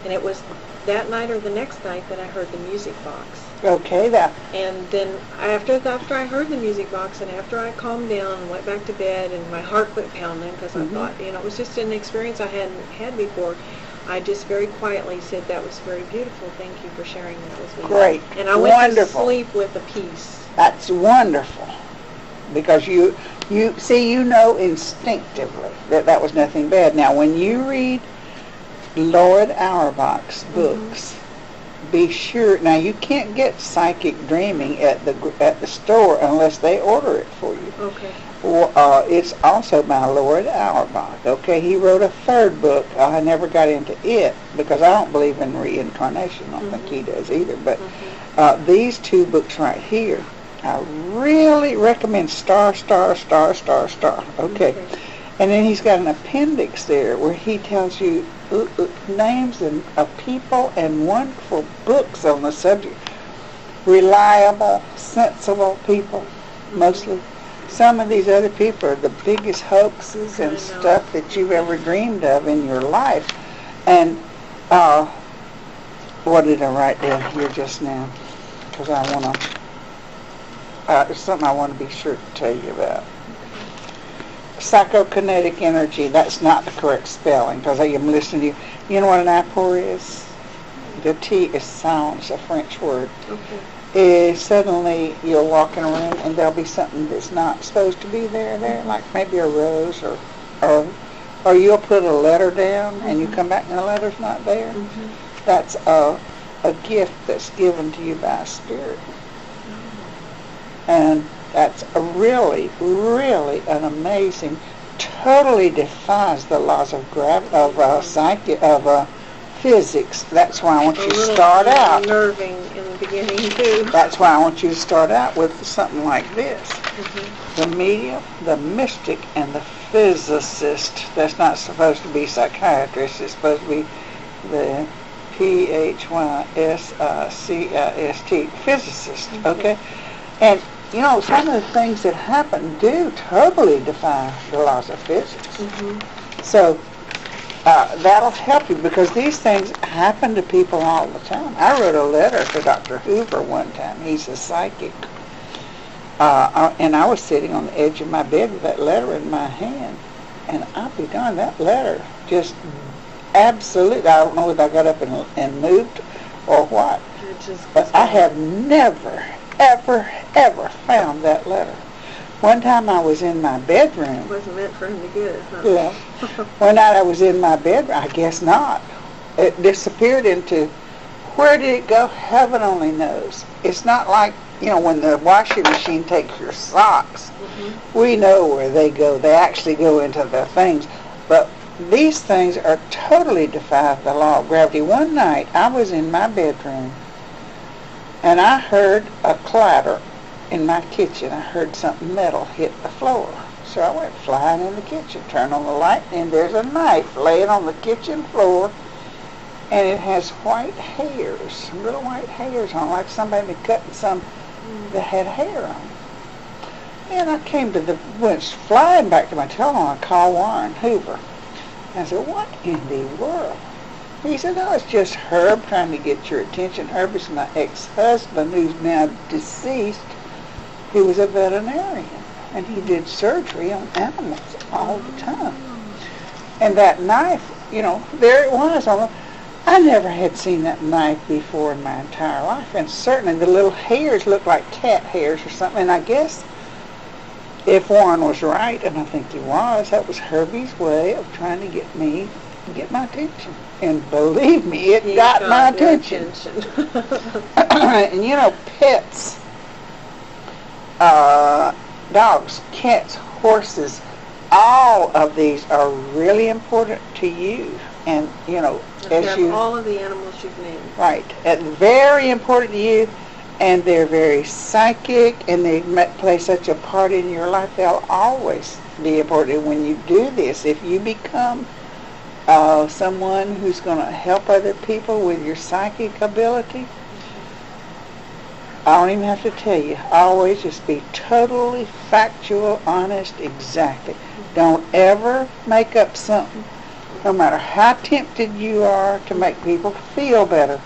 [SPEAKER 2] And it was that night or the next night that I heard the music box.
[SPEAKER 1] Okay, that.
[SPEAKER 2] And then after I heard the music box, and after I calmed down and went back to bed, and my heart quit pounding, because I thought, you know, it was just an experience I hadn't had before, I just very quietly said, that was very beautiful. Thank you for sharing that with me.
[SPEAKER 1] Great.
[SPEAKER 2] And I went to sleep with a peace.
[SPEAKER 1] That's wonderful. Because you see, you know instinctively that was nothing bad. Now, when you read Lord Auerbach's books, be sure. Now, you can't get psychic dreaming at the store unless they order it for you.
[SPEAKER 2] Okay.
[SPEAKER 1] It's also by Lord Auerbach. Okay, he wrote a third book. I never got into it because I don't believe in reincarnation. I don't think he does either. But these two books right here, I really recommend star. Okay. And then he's got an appendix there where he tells you names of people and wonderful books on the subject. Reliable, sensible people, mostly. Some of these other people are the biggest hoaxes and stuff that you've ever dreamed of in your life. And what did I write down here just now? Because I want to, it's something I want to be sure to tell you about. psychokinetic energy. That's not the correct spelling because I am listening to you. You know what an apport is? The T is silence, a French word.
[SPEAKER 2] Okay.
[SPEAKER 1] Suddenly you'll walk in a room and there'll be something that's not supposed to be there, like maybe a rose or you'll put a letter down and you come back and the letter's not there. That's a gift that's given to you by a spirit. And that's a really, really an amazing, totally defies the laws of physics. That's why I want you to start out.
[SPEAKER 2] Unnerving in the beginning too.
[SPEAKER 1] That's why I want you to start out with something like this. The medium, the mystic, and the physicist. That's not supposed to be psychiatrist. It's supposed to be the PHYSICIST, physicist. Okay, and you know some of the things that happen do totally defy the laws of physics. So. That'll help you because these things happen to people all the time. I wrote a letter to Dr. Hoover one time. He's a psychic. And I was sitting on the edge of my bed with that letter in my hand. And I'll be darned, that letter just absolutely, I don't know whether I got up and moved or what. But I have never, ever, ever found that letter. One time I was in my bedroom.
[SPEAKER 2] It wasn't meant for him to get it, huh?
[SPEAKER 1] Yeah. One night I was in my bedroom. I guess not. It disappeared into, where did it go? Heaven only knows. It's not like, you know, when the washing machine takes your socks. We know where they go. They actually go into the things. But these things are totally defy the law of gravity. One night I was in my bedroom and I heard a clatter. In my kitchen, I heard something metal hit the floor. So I went flying in the kitchen, turned on the light, and there's a knife laying on the kitchen floor, and it has white hairs, little white hairs on it, like somebody had cutting some that had hair on it. And I went flying back to my telephone. I called Warren Hoover. I said, what in the world? He said, oh, it's just Herb trying to get your attention. Herb is my ex-husband who's now deceased. He was a veterinarian, and he did surgery on animals all the time. And that knife, you know, there it was. I never had seen that knife before in my entire life, and certainly the little hairs looked like cat hairs or something. And I guess if Warren was right, and I think he was, that was Herbie's way of trying to get my attention. And believe me, it got my attention. And you know, pets. Dogs, cats, horses, all of these are really important to you. And, you know,
[SPEAKER 2] all of the animals you've named.
[SPEAKER 1] Right. And very important to you, and they're very psychic, and they play such a part in your life. They'll always be important. When you do this, if you become someone who's going to help other people with your psychic ability, I don't even have to tell you. Always just be totally factual, honest, exactly. Don't ever make up something, no matter how tempted you are to make people feel better.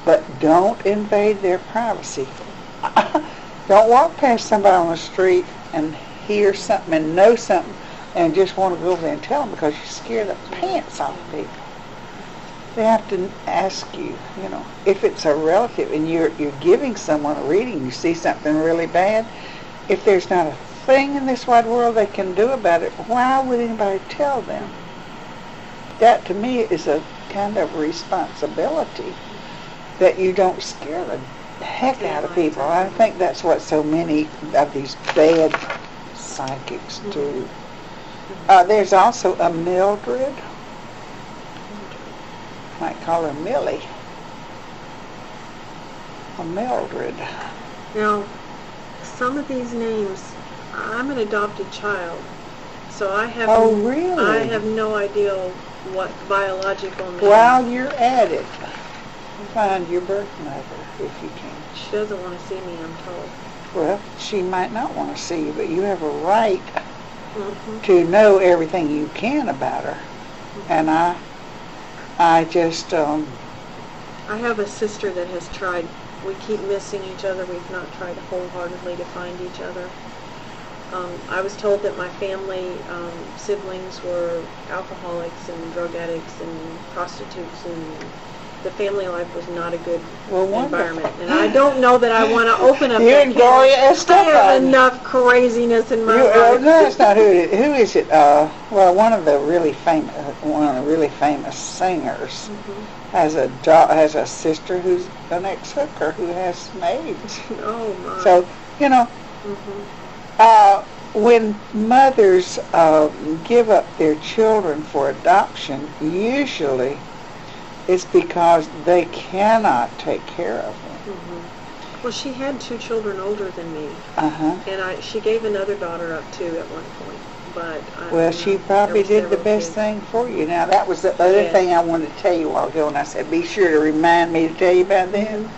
[SPEAKER 1] But don't invade their privacy. Don't walk past somebody on the street and hear something and know something and just want to go over there and tell them because you scare the pants off people. They have to ask you, you know, if it's a relative and you're giving someone a reading, you see something really bad, if there's not a thing in this wide world they can do about it, why would anybody tell them? That to me is a kind of responsibility that you don't scare the heck out of people. I think that's what so many of these bad psychics do. There's also a Mildred. Might call her Millie. A Mildred.
[SPEAKER 2] Now, some of these names, I'm an adopted child, so I have I have no idea what biological name.
[SPEAKER 1] While you're at it, find your birth mother if you can.
[SPEAKER 2] She doesn't want to see me, I'm told.
[SPEAKER 1] Well, she might not want to see you, but you have a right to know everything you can about her. And I just I
[SPEAKER 2] have a sister that has tried. We keep missing each other. We've not tried wholeheartedly to find each other. I was told that my family siblings were alcoholics and drug addicts and prostitutes, and the family life was not a good environment. And I don't know that I want to open up that can. I have enough craziness in my life.
[SPEAKER 1] No, it's not who it is. Who is it? Well, one of the really famous singers has a sister who's an ex-hooker who has some AIDS.
[SPEAKER 2] Oh my!
[SPEAKER 1] So when mothers give up their children for adoption, usually it's because they cannot take care of them.
[SPEAKER 2] Well, she had 2 children older than me, and she gave another daughter up too at one point. But
[SPEAKER 1] she probably did the best thing for you. Now, that was the other thing I wanted to tell you a while ago, and I said, be sure to remind me to tell you about them.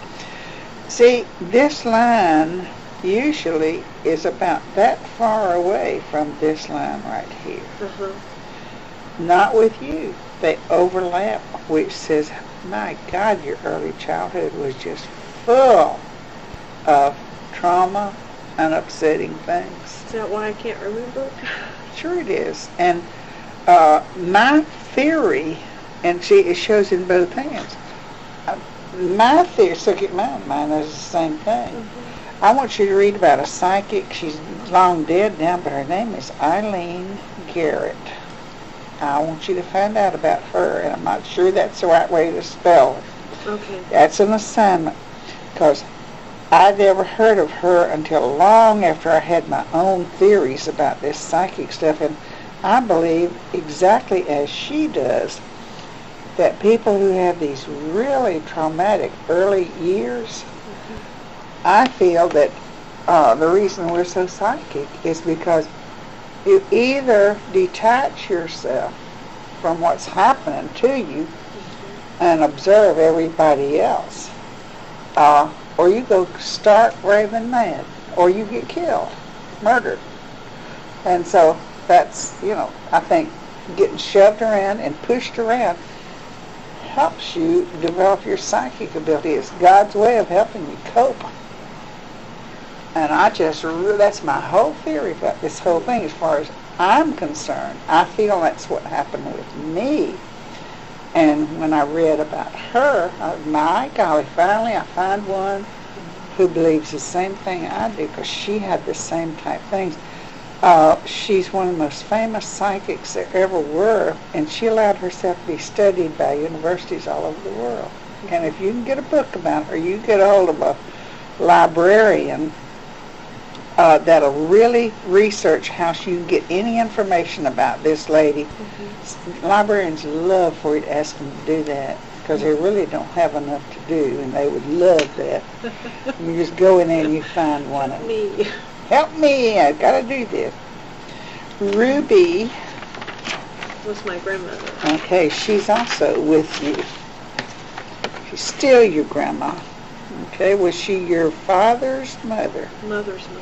[SPEAKER 1] See, this line usually is about that far away from this line right here. Not with you. They overlap, which says, my God, your early childhood was just full of trauma and upsetting things.
[SPEAKER 2] Is that why I can't remember?
[SPEAKER 1] Sure it is. And my theory, and see, it shows in both hands. My theory, so get mine is the same thing. I want you to read about a psychic. She's long dead now, but her name is Eileen Garrett. I want you to find out about her, and I'm not sure that's the right way to spell it.
[SPEAKER 2] Okay.
[SPEAKER 1] That's an assignment, because I'd never heard of her until long after I had my own theories about this psychic stuff, and I believe exactly as she does that people who have these really traumatic early years, I feel that the reason we're so psychic is because you either detach yourself from what's happening to you and observe everybody else, or you go stark raving mad, or you get killed, murdered. And so that's, I think getting shoved around and pushed around helps you develop your psychic ability. It's God's way of helping you cope. And that's my whole theory about this whole thing as far as I'm concerned. I feel that's what happened with me. And when I read about her, my golly, finally I find one who believes the same thing I do, because she had the same type things. She's one of the most famous psychics there ever were, and she allowed herself to be studied by universities all over the world. And if you can get a book about her, you get a hold of a librarian that'll really research how you can get any information about this lady. Librarians love for you to ask them to do that, because they really don't have enough to do, and they would love that. You just go in there and you find one of them. Help me, I've got to do this. Ruby
[SPEAKER 2] was my grandmother.
[SPEAKER 1] Okay, she's also with you. She's still your grandma. Okay, was she your father's mother?
[SPEAKER 2] Mother's mother.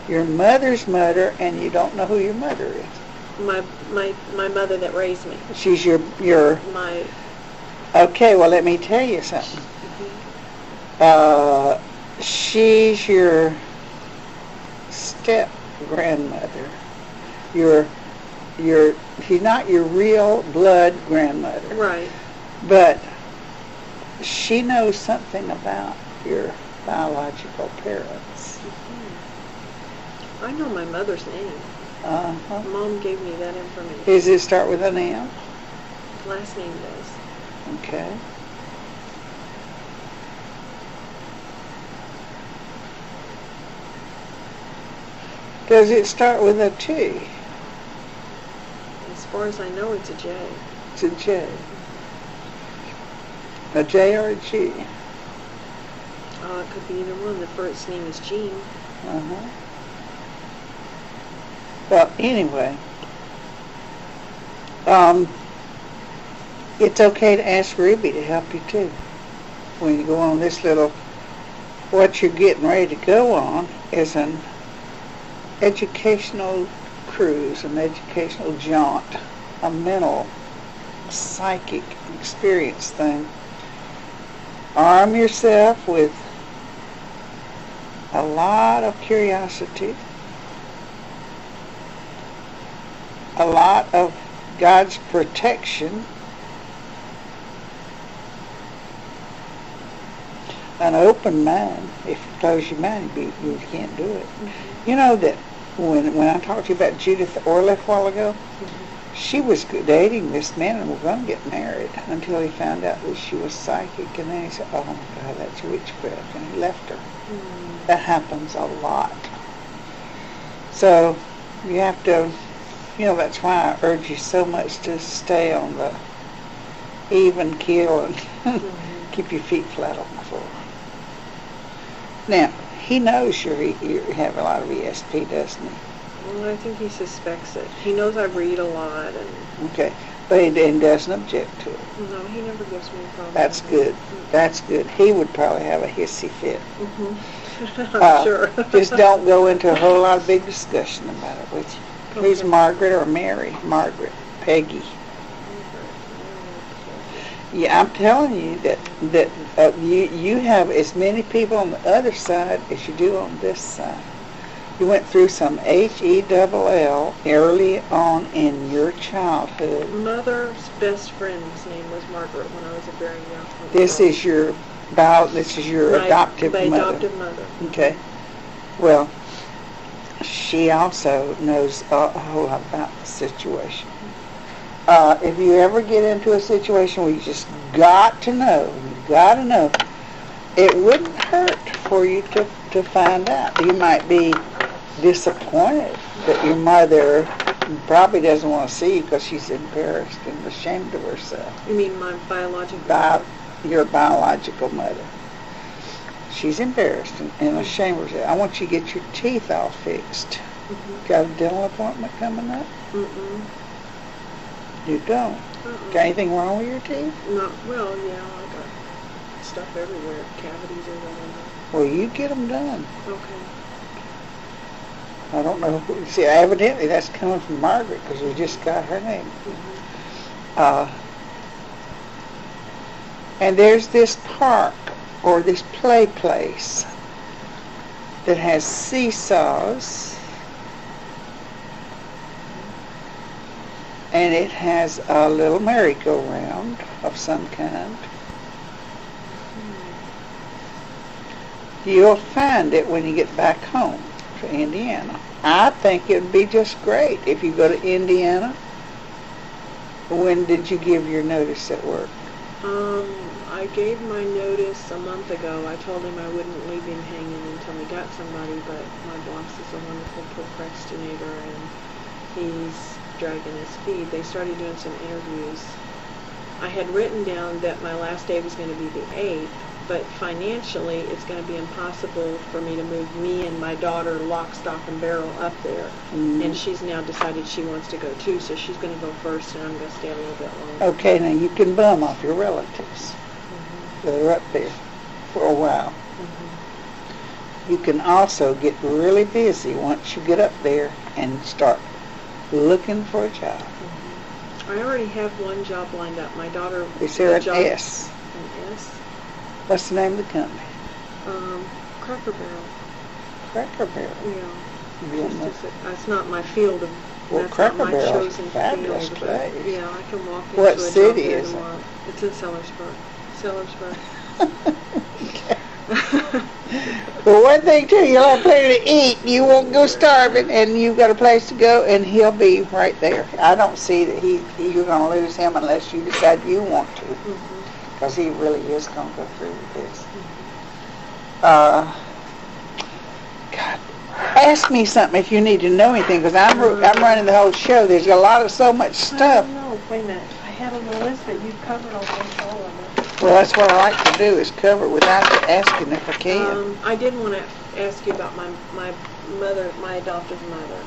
[SPEAKER 1] Your mother's mother, and you don't know who your mother is?
[SPEAKER 2] My mother that raised me.
[SPEAKER 1] She's your
[SPEAKER 2] my.
[SPEAKER 1] Okay, well, let me tell you something. She's your step grandmother. She's not your real blood grandmother.
[SPEAKER 2] Right.
[SPEAKER 1] But she knows something about your biological parents.
[SPEAKER 2] I know my mother's name. Mom gave me that information.
[SPEAKER 1] Does it start with an M?
[SPEAKER 2] Last name does.
[SPEAKER 1] Okay. Does it start with a T?
[SPEAKER 2] As far as I know, it's a J.
[SPEAKER 1] It's a J. A J or a G?
[SPEAKER 2] It could be either one. The first name is Jean.
[SPEAKER 1] Well, anyway, it's okay to ask Ruby to help you too. When you go on this little, what you're getting ready to go on is an educational cruise, an educational jaunt, a mental, psychic experience thing. Arm yourself with a lot of curiosity a lot of God's protection. An open mind. If you close your mind, you can't do it. Mm-hmm. You know that when I talked to you about Judith Orliff a while ago, mm-hmm. she was dating this man and were going to get married until he found out that she was psychic, and then he said, "Oh my God, that's witchcraft," and he left her. Mm-hmm. That happens a lot. So you have to, that's why I urge you so much to stay on the even keel and mm-hmm. keep your feet flat on the floor. Now, he knows you have a lot of ESP, doesn't he?
[SPEAKER 2] Well, I think he suspects it. He knows I read a lot.
[SPEAKER 1] Okay, but he doesn't object to it.
[SPEAKER 2] No, he never gives me a problem.
[SPEAKER 1] That's good. Mm-hmm. That's good. He would probably have a hissy fit.
[SPEAKER 2] Mm-hmm. I'm sure.
[SPEAKER 1] Just don't go into a whole lot of big discussion about it with you. Okay. Who's Margaret or Mary? Margaret. Peggy. Yeah, I'm telling you that you have as many people on the other side as you do on this side. You went through some HELL early on in your childhood.
[SPEAKER 2] Mother's best friend's name was Margaret when I was a very young girl.
[SPEAKER 1] This is your adoptive mother.
[SPEAKER 2] My adoptive mother.
[SPEAKER 1] Okay. Well, she also knows a whole lot about the situation. If you ever get into a situation where you just got to know, it wouldn't hurt for you to find out. You might be disappointed that your mother probably doesn't want to see you because she's embarrassed and ashamed of herself.
[SPEAKER 2] You mean my biological mother?
[SPEAKER 1] Your biological mother. She's embarrassed and ashamed of herself. I want you to get your teeth all fixed. Mm-hmm. Got a dental appointment coming up?
[SPEAKER 2] Mm-mm.
[SPEAKER 1] You don't?
[SPEAKER 2] Uh-uh.
[SPEAKER 1] Got anything wrong with your teeth?
[SPEAKER 2] No. Well, yeah, I got stuff everywhere. Cavities or whatever.
[SPEAKER 1] Well, you get them done.
[SPEAKER 2] Okay.
[SPEAKER 1] I don't know. See, evidently that's coming from Margaret because we just got her name. Mm-hmm. And there's this park or this play place that has seesaws. And it has a little merry-go-round of some kind. You'll find it when you get back home to Indiana. I think it would be just great if you go to Indiana. When did you give your notice at work?
[SPEAKER 2] I gave my notice a month ago. I told him I wouldn't leave him hanging until we got somebody, but my boss is a wonderful procrastinator, and he's dragging his feet. They started doing some interviews. I had written down that my last day was going to be the 8th, but financially it's going to be impossible for me to move me and my daughter lock, stock, and barrel up there. Mm-hmm. And she's now decided she wants to go too, so she's going to go first and I'm going to stay a little bit longer.
[SPEAKER 1] Okay, now you can bum off your relatives that are up there for a while. Mm-hmm. You can also get really busy once you get up there and start looking for a job.
[SPEAKER 2] Mm-hmm. I already have one job lined up. My daughter...
[SPEAKER 1] Is there an S?
[SPEAKER 2] An S?
[SPEAKER 1] What's the name of the company?
[SPEAKER 2] Cracker Barrel.
[SPEAKER 1] Cracker Barrel?
[SPEAKER 2] Yeah. That's not my field of...
[SPEAKER 1] Well, Cracker Barrel is a fabulous place.
[SPEAKER 2] Yeah, I can walk into
[SPEAKER 1] what
[SPEAKER 2] a
[SPEAKER 1] city
[SPEAKER 2] job there
[SPEAKER 1] is
[SPEAKER 2] tomorrow. It's in Sellersburg.
[SPEAKER 1] Okay. Well, one thing too, you'll have plenty to eat. You won't go starving, and you've got a place to go, and he'll be right there. I don't see that you're going to lose him unless you decide you want to, because he really is going to go through with this. God, ask me something if you need to know anything, because I'm running the whole show. There's a lot of so much stuff.
[SPEAKER 2] No, wait a minute. I had a little list, but you've covered almost all of it.
[SPEAKER 1] Well, that's what I like to do, is cover it without you asking if I can.
[SPEAKER 2] I did want to ask you about my mother, my adoptive mother.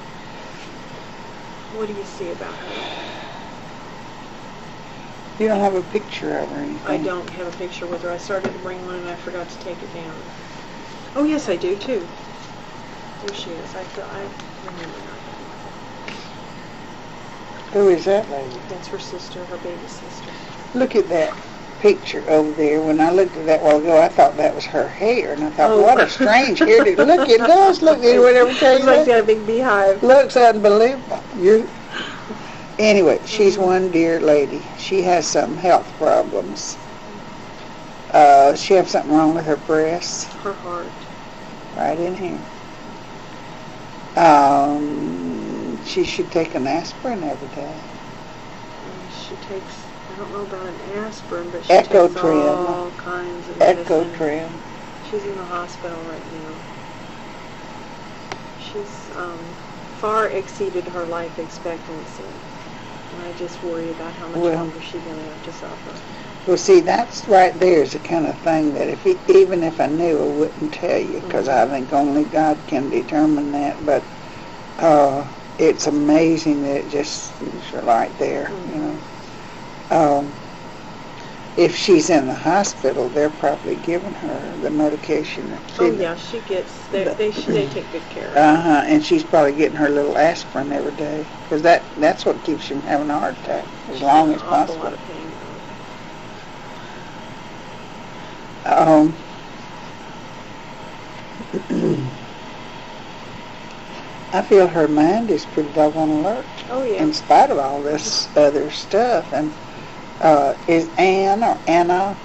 [SPEAKER 2] What do you see about her?
[SPEAKER 1] You don't have a picture of her or anything?
[SPEAKER 2] I don't have a picture with her. I started to bring one and I forgot to take it down. Oh, yes, I do, too. There she is. I remember her.
[SPEAKER 1] Who is that lady?
[SPEAKER 2] That's her sister, her baby sister.
[SPEAKER 1] Look at that picture over there. When I looked at that a while ago, I thought that was her hair, and I thought, what a strange hair. Look, it does. Look, whatever tell you.
[SPEAKER 2] Looks like she's got a big beehive.
[SPEAKER 1] Looks unbelievable. Anyway, she's one dear lady. She has some health problems. She has something wrong with her breasts.
[SPEAKER 2] Her heart.
[SPEAKER 1] Right in here. She should take an aspirin every day.
[SPEAKER 2] She takes, I don't know about an aspirin, but she takes all kinds of medicine.
[SPEAKER 1] Ecotrim.
[SPEAKER 2] She's in the hospital right now. She's far exceeded her life expectancy. And I just worry about how much longer she's going to have to suffer.
[SPEAKER 1] Well, see, that's right there is the kind of thing that even if I knew, I wouldn't tell you, because I think only God can determine that. But it's amazing that it just is right there, you know. If she's in the hospital, they're probably giving her the medication.
[SPEAKER 2] Oh yeah, she gets. They take good care of her.
[SPEAKER 1] And she's probably getting her little aspirin every day, because that's what keeps you from having a heart attack as long as possible.
[SPEAKER 2] Lot of pain.
[SPEAKER 1] I feel her mind is pretty doggone alert.
[SPEAKER 2] Oh yeah.
[SPEAKER 1] In spite of all this other stuff, and is Anne or Anna?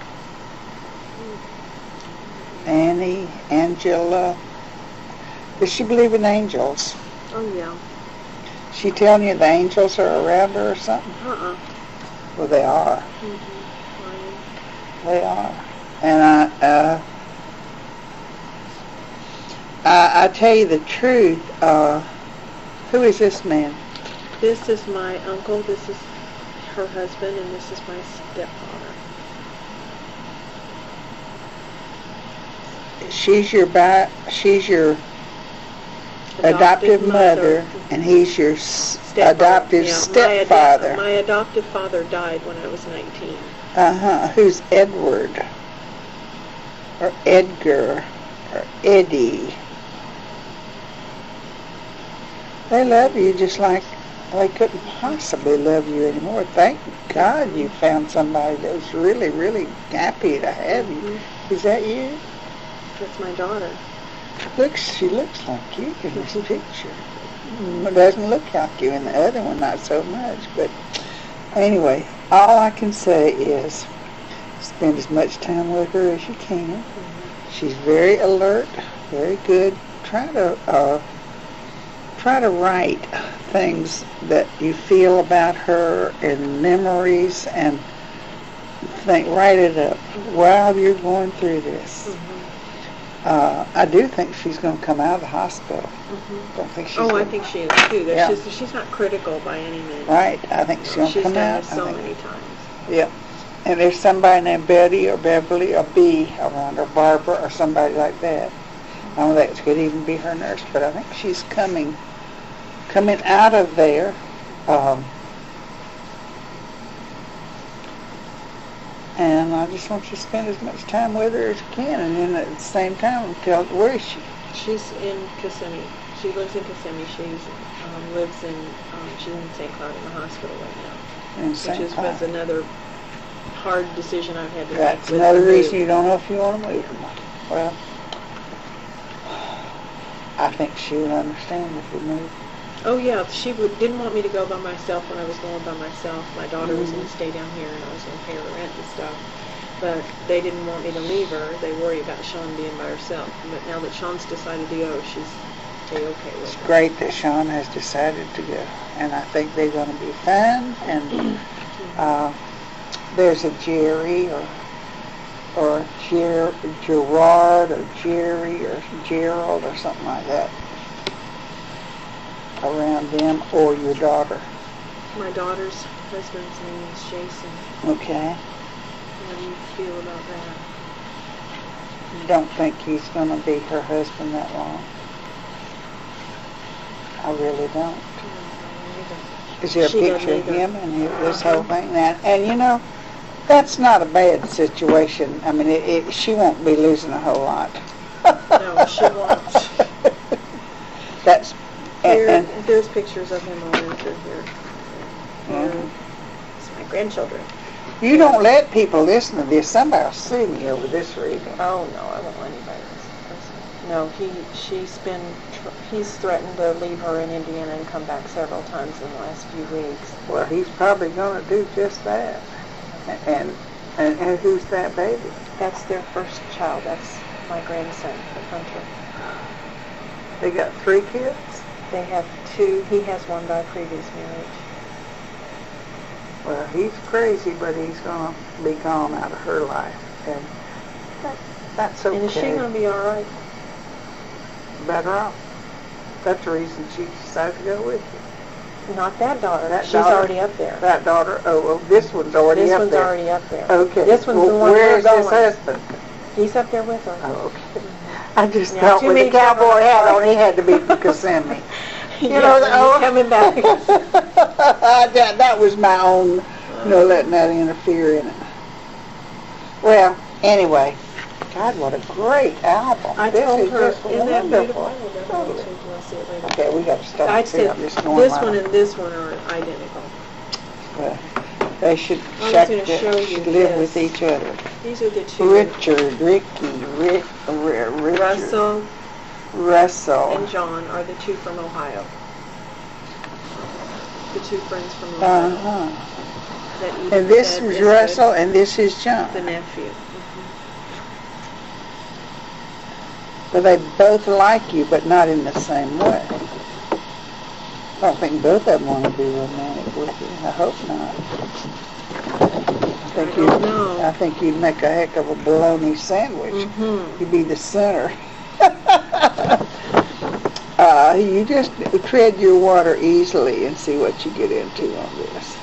[SPEAKER 1] Annie, Angela. Does she believe in angels?
[SPEAKER 2] Oh yeah.
[SPEAKER 1] She telling you the angels are around her or something? Well, they are. They are. And I tell you the truth. Who is this man?
[SPEAKER 2] This is my uncle. This is her husband, and this is my stepfather.
[SPEAKER 1] She's your adoptive mother, and he's your adoptive stepfather.
[SPEAKER 2] My adoptive father died when I was 19.
[SPEAKER 1] Who's Edward? Or Edgar? Or Eddie? They love you just like they couldn't possibly love you anymore. Thank God you found somebody that was really, really happy to have you. Is that you?
[SPEAKER 2] That's my daughter.
[SPEAKER 1] She looks like you in this picture. It doesn't look like you in the other one, not so much. But anyway, all I can say is spend as much time with her as you can. She's very alert, very good. Try to write things that you feel about her and memories, and write it up while you're going through this. I do think she's going to come out of the hospital. Don't think she's
[SPEAKER 2] I think she is too. She's not critical by any means.
[SPEAKER 1] Right. I think she's going to come out.
[SPEAKER 2] She's done this so many times.
[SPEAKER 1] Yeah. And there's somebody named Betty or Beverly or B around, or Barbara or somebody like that. I don't know, that could even be her nurse, but I think she's coming out of there. And I just want you to spend as much time with her as you can, and then at the same time, where is she?
[SPEAKER 2] She's in Kissimmee. She lives in Kissimmee. She's in St. Cloud in the hospital right now. Which was another hard decision I've had to make.
[SPEAKER 1] That's another reason you don't know if you want to move. Well, I think she would understand if we moved.
[SPEAKER 2] Oh yeah, she didn't want me to go by myself when I was going by myself. My daughter was going to stay down here, and I was going to pay her rent and stuff. But they didn't want me to leave her. They worry about Sean being by herself. But now that Sean's decided to go, she's okay with it. It's
[SPEAKER 1] great that Sean has decided to go, and I think they're going to be fine. And there's a Jerry or Gerard or Jerry or Gerald or something like that around them, or your daughter.
[SPEAKER 2] My daughter's husband's name is Jason.
[SPEAKER 1] Okay.
[SPEAKER 2] How do you feel about that?
[SPEAKER 1] Don't think he's going to be her husband that long. I really don't. Is there a picture of him and this whole thing? And you know, that's not a bad situation. I mean, she won't be losing a whole lot.
[SPEAKER 2] No, she won't.
[SPEAKER 1] That's
[SPEAKER 2] there's pictures of him all in through here. It's my grandchildren.
[SPEAKER 1] You don't let people listen to this. Somebody will sue me over this reading.
[SPEAKER 2] Oh no, I won't let anybody listen. No, he's threatened to leave her in Indiana and come back several times in the last few weeks.
[SPEAKER 1] Well, he's probably going to do just that. And who's that baby?
[SPEAKER 2] That's their first child. That's my grandson, Hunter.
[SPEAKER 1] They got 3 kids?
[SPEAKER 2] They have 2. He has one by previous marriage.
[SPEAKER 1] Well, he's crazy, but he's going to be gone out of her life. And that's okay.
[SPEAKER 2] And is she going to be all right?
[SPEAKER 1] Better off. That's the reason she decided to go with you.
[SPEAKER 2] Not that daughter. She's already up there.
[SPEAKER 1] That daughter? Oh, well, this one's already up there.
[SPEAKER 2] This one's already up there.
[SPEAKER 1] Okay.
[SPEAKER 2] This one's the one
[SPEAKER 1] where is
[SPEAKER 2] going.
[SPEAKER 1] his husband?
[SPEAKER 2] He's up there with her.
[SPEAKER 1] Oh, okay. I just thought with the cowboy hat on, he had to be for Kissimmee. You know,
[SPEAKER 2] coming back.
[SPEAKER 1] that was my own, letting that interfere in it. Well, anyway, God, what a great album.
[SPEAKER 2] I
[SPEAKER 1] this
[SPEAKER 2] told
[SPEAKER 1] is
[SPEAKER 2] her,
[SPEAKER 1] just
[SPEAKER 2] isn't that
[SPEAKER 1] wonderful.
[SPEAKER 2] beautiful? I'll see it later.
[SPEAKER 1] Okay, we got to stop.
[SPEAKER 2] I said,
[SPEAKER 1] this
[SPEAKER 2] one and this one are identical.
[SPEAKER 1] Well, they should
[SPEAKER 2] I was going to show you
[SPEAKER 1] live with each other.
[SPEAKER 2] These are the 2.
[SPEAKER 1] Richard, Russell,
[SPEAKER 2] and John are the 2 from Ohio. The 2 friends from Ohio.
[SPEAKER 1] And this is Russell, and this is John.
[SPEAKER 2] The nephew.
[SPEAKER 1] But they both like you, but not in the same way. I don't think both of them want to be romantic with you. I hope not. I think you'd make a heck of a bologna sandwich. You'd be the center. You just tread your water easily and see what you get into on this.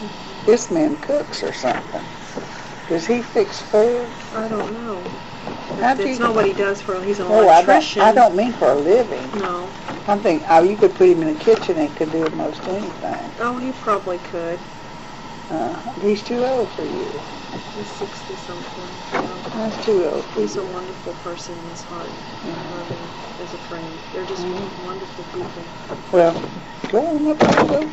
[SPEAKER 1] This man cooks or something. Does he fix food?
[SPEAKER 2] I don't know. That's not what he does he's an
[SPEAKER 1] electrician.
[SPEAKER 2] electrician.
[SPEAKER 1] I don't mean for a living.
[SPEAKER 2] No.
[SPEAKER 1] I'm thinking, you could put him in the kitchen and he could do most anything.
[SPEAKER 2] Oh, he probably could.
[SPEAKER 1] He's too old for you.
[SPEAKER 2] He's 60-something.
[SPEAKER 1] That's too old for
[SPEAKER 2] He's
[SPEAKER 1] you.
[SPEAKER 2] a wonderful person in his heart. I love him as a friend. They're just wonderful people.
[SPEAKER 1] Well, go on up there, go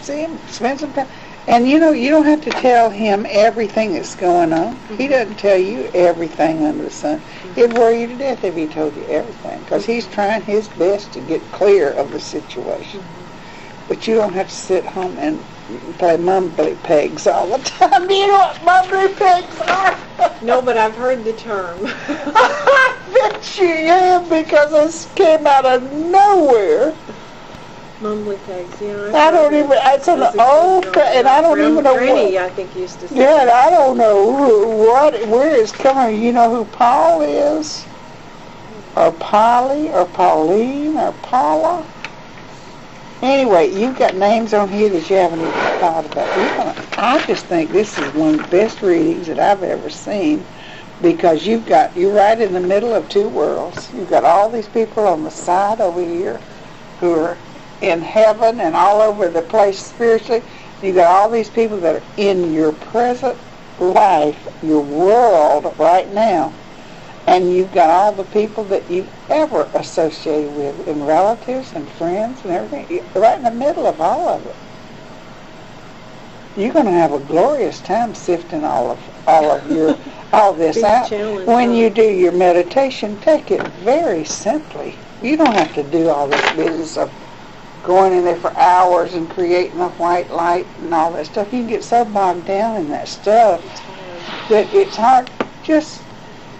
[SPEAKER 1] see him, spend some time. And you don't have to tell him everything that's going on. He doesn't tell you everything under the sun. He'd worry you to death if he told you everything, because he's trying his best to get clear of the situation. But you don't have to sit home and play mumbly pegs all the time. Do you know what mumbly pegs are?
[SPEAKER 2] No, but I've heard the term.
[SPEAKER 1] I bet you have, because this came out of nowhere.
[SPEAKER 2] Mumbly pegs, yeah.
[SPEAKER 1] I don't even, it's an old, and I don't even know
[SPEAKER 2] Granny,
[SPEAKER 1] what.
[SPEAKER 2] I think, used to say.
[SPEAKER 1] Yeah, and I don't know where it's coming. You know who Paul is? Or Polly, or Pauline, or Paula? Anyway, you've got names on here that you haven't even thought about. I just think this is one of the best readings that I've ever seen, because you're right in the middle of 2 worlds. You've got all these people on the side over here who are in heaven and all over the place spiritually. You've got all these people that are in your present life, your world right now. And you've got all the people that you've ever associated with, and relatives and friends and everything, right in the middle of all of it. You're going to have a glorious time sifting all this out. When you do your meditation, take it very simply. You don't have to do all this business of going in there for hours and creating a white light and all that stuff. You can get so bogged down in that stuff that it's hard. Just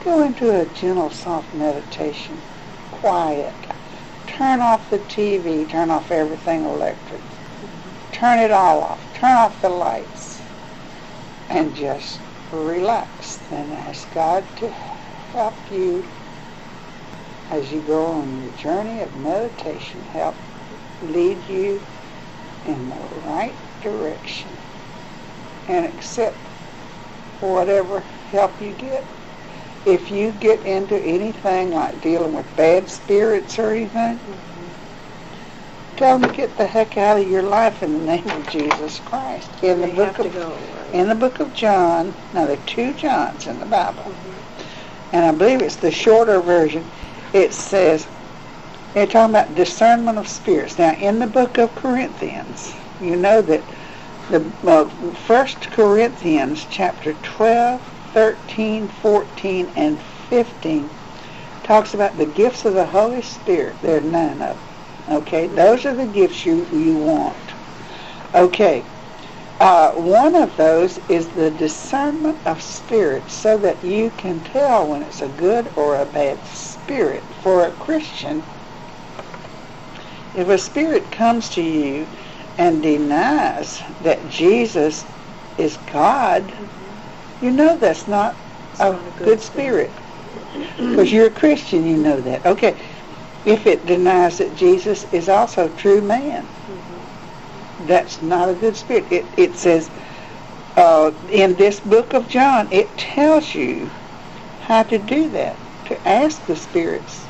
[SPEAKER 1] go into a gentle, soft meditation. Quiet. Turn off the TV. Turn off everything electric. Turn it all off. Turn off the lights. And just relax. And ask God to help you as you go on your journey of meditation. Help lead you in the right direction, and accept whatever help you get. If you get into anything like dealing with bad spirits or anything, tell them to get the heck out of your life in the name of Jesus Christ. In the book of John, now there are 2 Johns in the Bible, and I believe it's the shorter version. It says, they're talking about discernment of spirits. Now, in the book of Corinthians, you know that the 1 Corinthians chapter 12, 13, 14, and 15 talks about the gifts of the Holy Spirit. There are none of them. Okay, those are the gifts you want. Okay, one of those is the discernment of spirits, so that you can tell when it's a good or a bad spirit. For a Christian, if a spirit comes to you and denies that Jesus is God, you know that's not a good spirit. Because you're a Christian, you know that. Okay, if it denies that Jesus is also true man, that's not a good spirit. It says in this book of John, it tells you how to do that, to ask the spirits.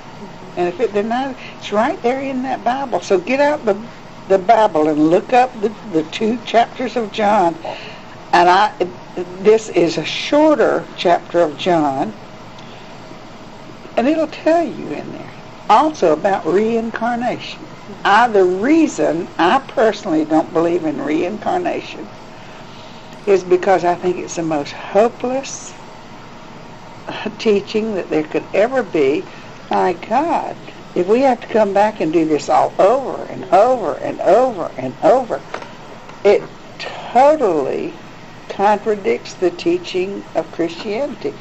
[SPEAKER 1] And if it denies, it's right there in that Bible. So get out the Bible and look up the 2 chapters of John. And this is a shorter chapter of John, and it'll tell you in there also about reincarnation. The reason I personally don't believe in reincarnation is because I think it's the most hopeless teaching that there could ever be. My God, if we have to come back and do this all over and over and over and over, it totally contradicts the teaching of Christianity,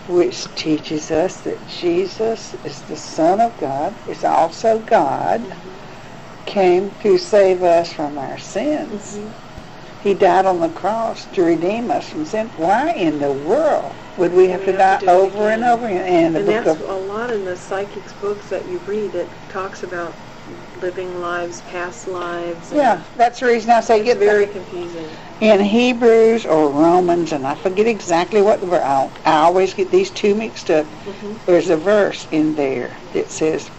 [SPEAKER 1] which teaches us that Jesus is the Son of God, is also God, came to save us from our sins. He died on the cross to redeem us from sin. Why in the world would we have to die over and over again?
[SPEAKER 2] And that's a lot in the psychics books that you read that talks about living lives, past lives.
[SPEAKER 1] Yeah, that's the reason I say
[SPEAKER 2] it's very confusing.
[SPEAKER 1] In Hebrews or Romans, and I forget exactly what the verse, I always get these 2 mixed up. There's a verse in there that says,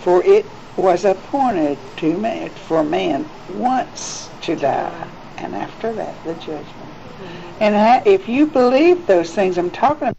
[SPEAKER 1] "For it was appointed for man once to die, and after that the judgment." And if you believe those things I'm talking about,